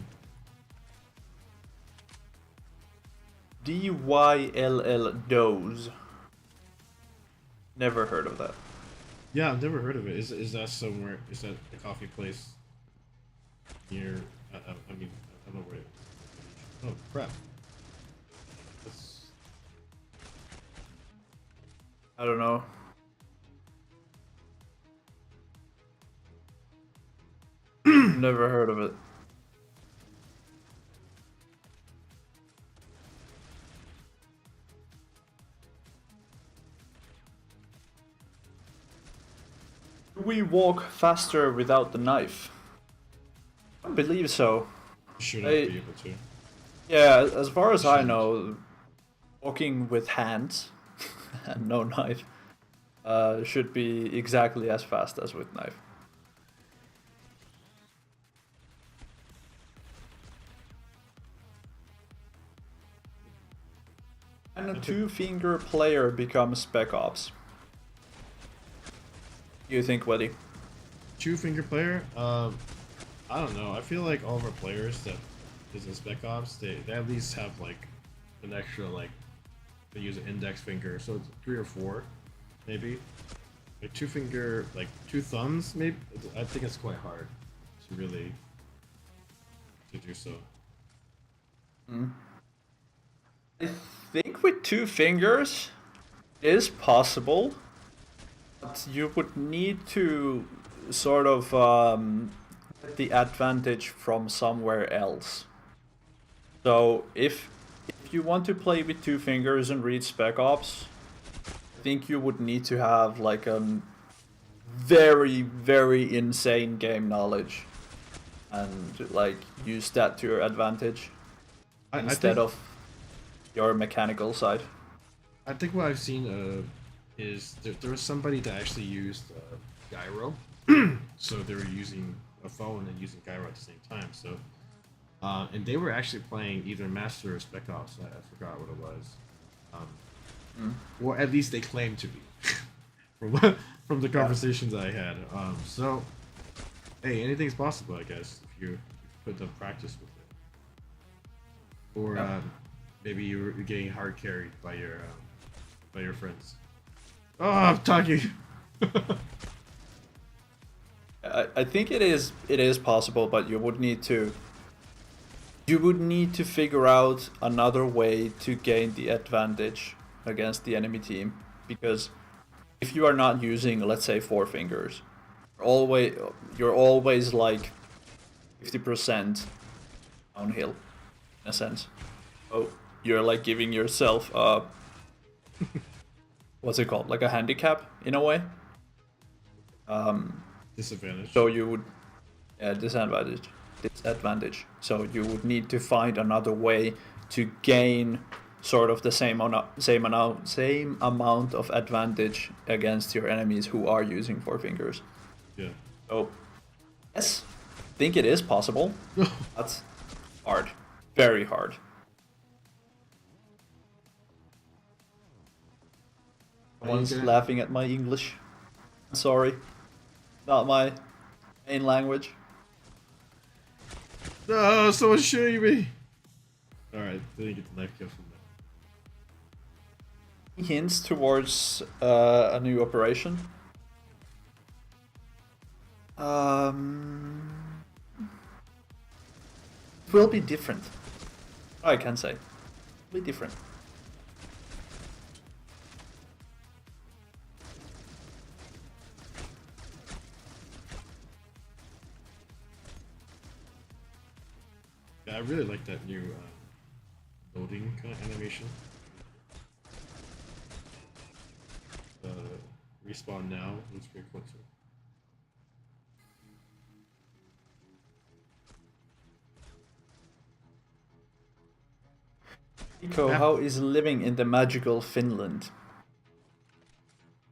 DYLL Doze. Never heard of that. Yeah, I've never heard of it. Is that somewhere? Is that a coffee place near? I mean, I don't know where. Oh crap! That's... I don't know. Never heard of it. Do we walk faster without the knife? I believe so. You shouldn't be able to. Yeah, as far as I know, walking with hands and no knife should be exactly as fast as with knife. And a two-finger player becomes Spec Ops. You think, Weddy? Two-finger player? I don't know. I feel like all of our players that is in Spec Ops, they at least have like an extra, like, they use an index finger, so it's 3 or 4, maybe. Like two-finger, like 2 thumbs, maybe. I think it's quite hard to really to do so. I think with 2 fingers is possible, but you would need to sort of get the advantage from somewhere else. So if you want to play with 2 fingers and read Spec Ops, I think you would need to have like a very, very insane game knowledge and like use that to your advantage I instead think of your mechanical side. I think what I've seen is there was somebody that actually used gyro, so they were using a phone and using gyro at the same time. So and they were actually playing either Master or Spec Ops. I forgot what it was, um, Mm. or at least they claimed to be from what, from the Yeah. conversations I had. So hey, anything's possible, I guess, if you put the practice with it, or Yeah. maybe you're getting hard carried by your friends. Oh, I'm talking. I think it is possible, but you would need to figure out another way to gain the advantage against the enemy team, because if you are not using, let's say, four fingers, always you're always like 50% downhill in a sense. Oh, you're like giving yourself what's it called, like a handicap in a way. Disadvantage. So you would disadvantage. So you would need to find another way to gain sort of the same amount of advantage against your enemies who are using four fingers. Yeah. So yes, I think it is possible. That's hard, very hard. Are you Someone's gonna? laughing at my English. I'm sorry, not my main language. No, someone's shooting me. All right, then you get the knife kill from Hints towards a new operation. Um, it will be different. I can say, be different. that. Yeah, I really like that new loading kind of animation. Uh, Respawn now looks pretty cool too. Nico, Yeah, how is living in the magical Finland?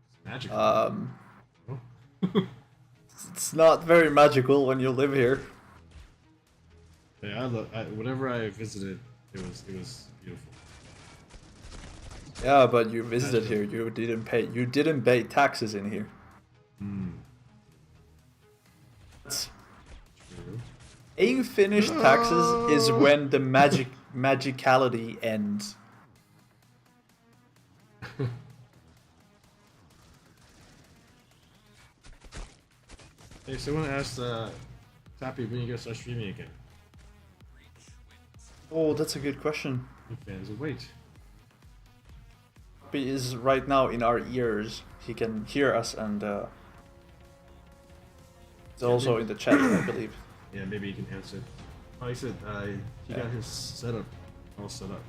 it's magical. Um, Oh. it's not very magical when you live here. Yeah, whenever I visited, it was beautiful. Yeah, but you visited Magical. here. You didn't pay taxes in here. Hmm. That's, True. paying Finnish taxes is when the magicality ends. Hey, someone asked Tappy when you gonna start streaming again. Oh, that's a good question. Big fans will wait. He is right now in our ears. He can hear us, and it's Yeah, also maybe- in the chat, I believe. Yeah, maybe you can answer. Oh, he said he got his setup all set up.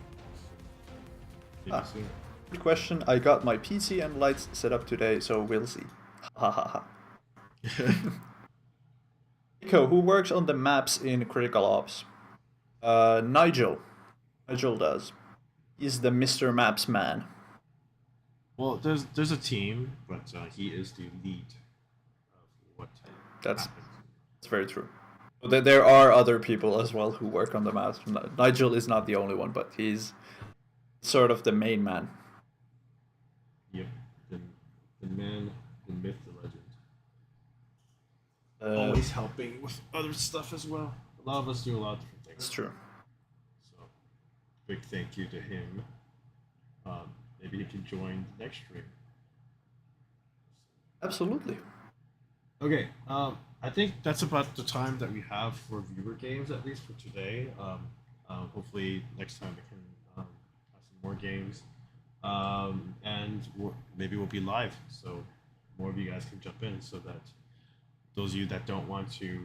Maybe Ah. soon. Good question. I got my PC and lights set up today, so we'll see. Ha ha ha. Nico, who works on the maps in Critical Ops? Nigel. Nigel does. He's the Mr. Maps man. Well, there's a team, but he is the lead of what That's happens. That's very true. But there are other people as well who work on the maps. Nigel is not the only one, but he's sort of the main man. Yep, the, the man, the myth, the legend. Uh, Always helping with other stuff as well. A lot of us do a lot of different That's things. true. So, big thank you to him. Maybe he can join the next stream. Absolutely. Okay, I think that's about the time that we have for viewer games, at least for today. Hopefully, next time we can have some more games. And maybe we'll be live, so more of you guys can jump in so that those of you that don't want to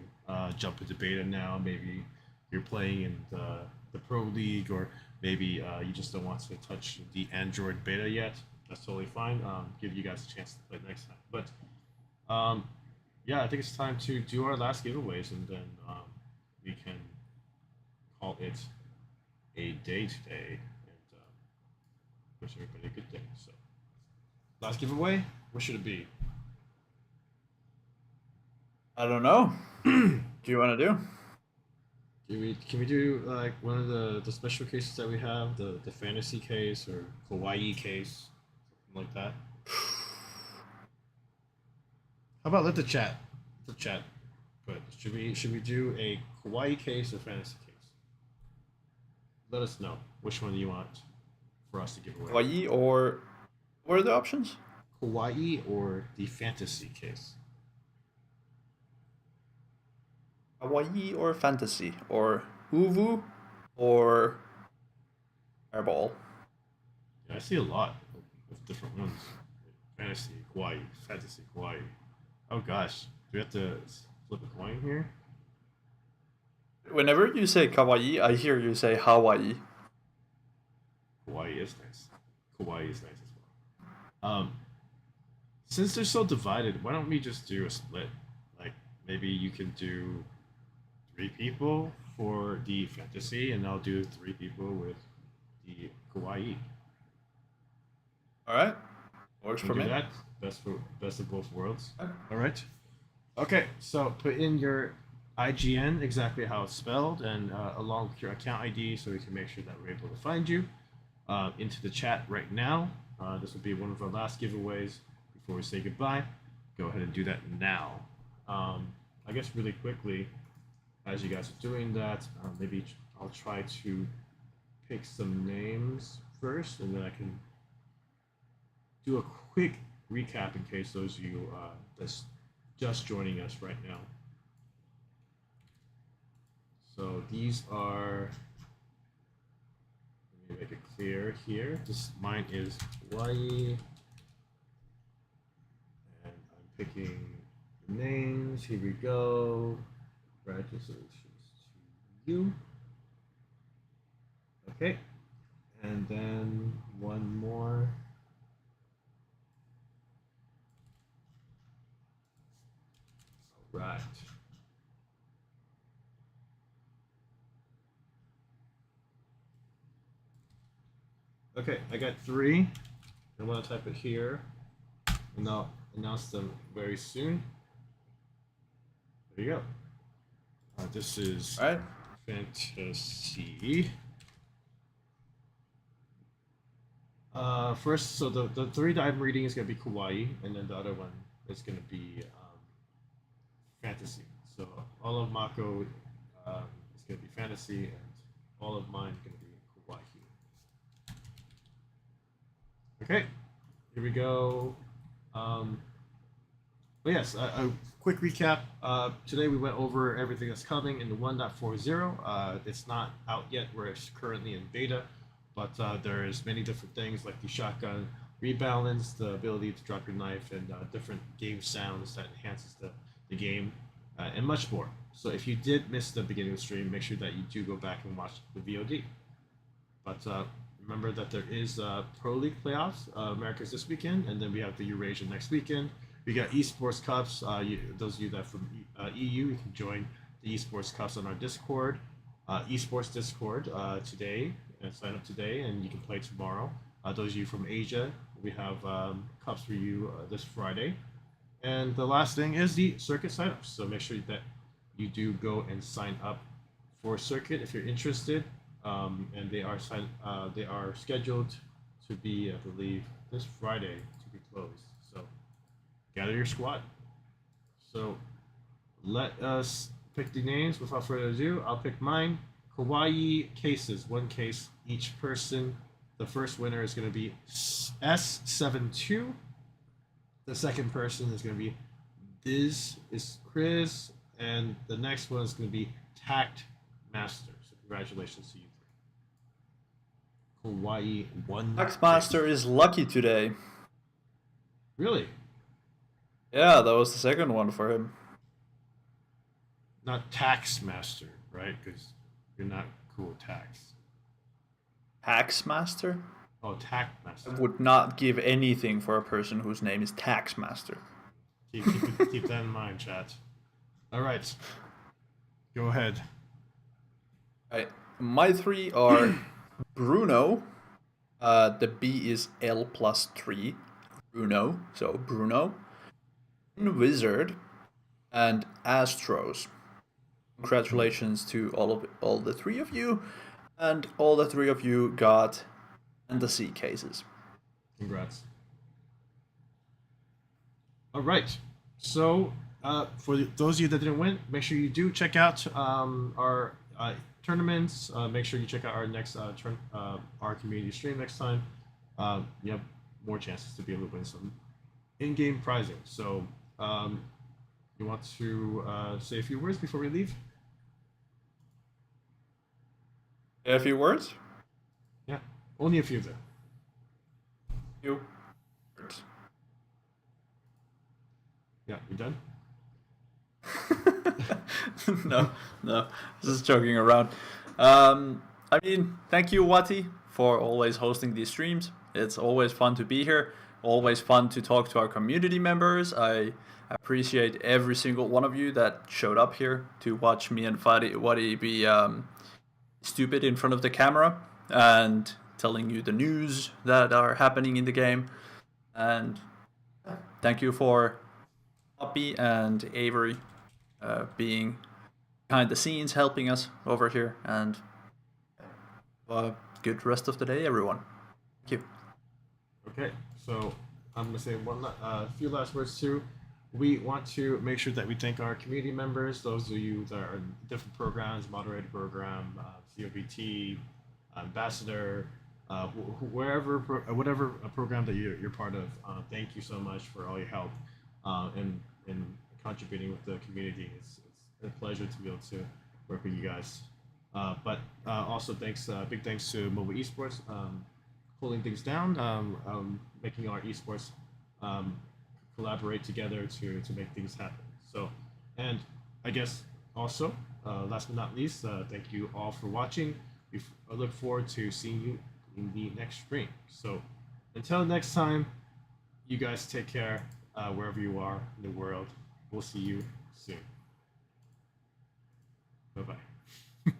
jump into beta now, maybe you're playing in the Pro League, or maybe you just don't want to touch the Android beta yet. That's totally fine. Give you guys a chance to play next time. But yeah, I think it's time to do our last giveaways, and then we can call it a day today and wish everybody a good day. So, last giveaway, what should it be? I don't know. Do you want to do? Can we do like one of the special cases that we have, the fantasy case or Hawaii case, something like that? How about let the chat put? Should we do a Hawaii case or fantasy case? Let us know which one you want for us to give away. Hawaii or what are the options? Hawaii or the fantasy case? Hawaii or fantasy or Uvu or airball. Yeah, I see a lot of different ones. Fantasy, Hawaii, fantasy, Hawaii. Oh gosh, do we have to flip a coin here? Whenever you say kawaii, I hear you say Hawaii. Hawaii is nice. Hawaii is nice as well. Since they're so divided, why don't we just do a split? Like maybe you can do 3 people for the fantasy, and I'll do 3 people with the Hawaii. All right, works Can for we do me. that? Best of both worlds. Okay. All right. Okay, so put in your IGN exactly how it's spelled, and along with your account ID, so we can make sure that we're able to find you into the chat right now. This will be one of our last giveaways before we say goodbye. Go ahead and do that now. I guess really quickly, as you guys are doing that, maybe I'll try to pick some names first, and then I can do a quick recap in case those of you that's just joining us right now. So these are, let me make it clear here. Mine is Hawaii, and I'm picking the names. Here we go. Congratulations to you. Okay, and then one more. Right. Okay, I got 3. I'm gonna type it here, and I'll announce them very soon. There you go. This is All right. fantasy. First, so the 3 that I'm reading is gonna be Kawaii, and then the other one is gonna be fantasy. So all of Mako is gonna be fantasy, and all of mine is gonna be Kawaii. Okay, here we go. But yes, a quick recap. Today we went over everything that's coming in the 1.40. It's not out yet. We're currently in beta, but there's many different things like the shotgun rebalance, the ability to drop your knife, and different game sounds that enhances the game, and much more. So if you did miss the beginning of the stream, make sure that you do go back and watch the VOD. But remember that there is Pro League playoffs. America's this weekend, and then we have the Eurasia next weekend. We got esports cups. Those of you that are from EU, you can join the esports cups on our Discord, esports Discord today, and sign up today, and you can play tomorrow. Those of you from Asia, we have cups for you this Friday. And the last thing is the circuit signups. So make sure that you do go and sign up for circuit if you're interested. And they are scheduled to be, I believe, this Friday to be closed. So gather your squad. So let us pick the names. Without further ado, I'll pick mine. Hawaii cases, 1 case each person. The first winner is going to be S72. The second person is going to be Biz is Chris, and the next one is going to be Tact Master. So congratulations to you 3. Hawaii 1. Taxmaster is lucky today. Really? Yeah, that was the second one for him. Not Tax Master, right? Because you're not cool with tax. Taxmaster? Oh, Tact Master. I would not give anything for a person whose name is Taxmaster. Keep that in mind, chat. All right. Go ahead. Right. My three are Bruno. The B is L+3. Bruno. So Bruno. Wizard. And Astros. Congratulations to all the three of you, and all the three of you got fantasy cases. Congrats. All right. So, for those of you that didn't win, make sure you do check out our tournaments. Make sure you check out our next our community stream next time. You have more chances to be able to win some in-game prizing. So, you want to say a few words before we leave? A few words? Yeah, only a few though. Few words. Yeah, you done? No, just joking around. I mean, thank you, Wati, for always hosting these streams. It's always fun to be here. Always fun to talk to our community members. I appreciate every single one of you that showed up here to watch me and Wati be stupid in front of the camera and telling you the news that are happening in the game. And thank you for Poppy and Avery being behind the scenes, helping us over here. And good rest of the day, everyone. Thank you. Okay, so I'm gonna say few last words too. We want to make sure that we thank our community members, those of you that are in different programs, moderator program, COBT, ambassador, whatever program that you're part of. Thank you so much for all your help in contributing with the community. It's a pleasure to be able to work with you guys. But also big thanks to Mobile Esports, pulling things down, making our esports collaborate together to make things happen. So, and I guess also, last but not least, thank you all for watching. I look forward to seeing you in the next stream. So, until next time, you guys take care wherever you are in the world. We'll see you soon. Bye bye.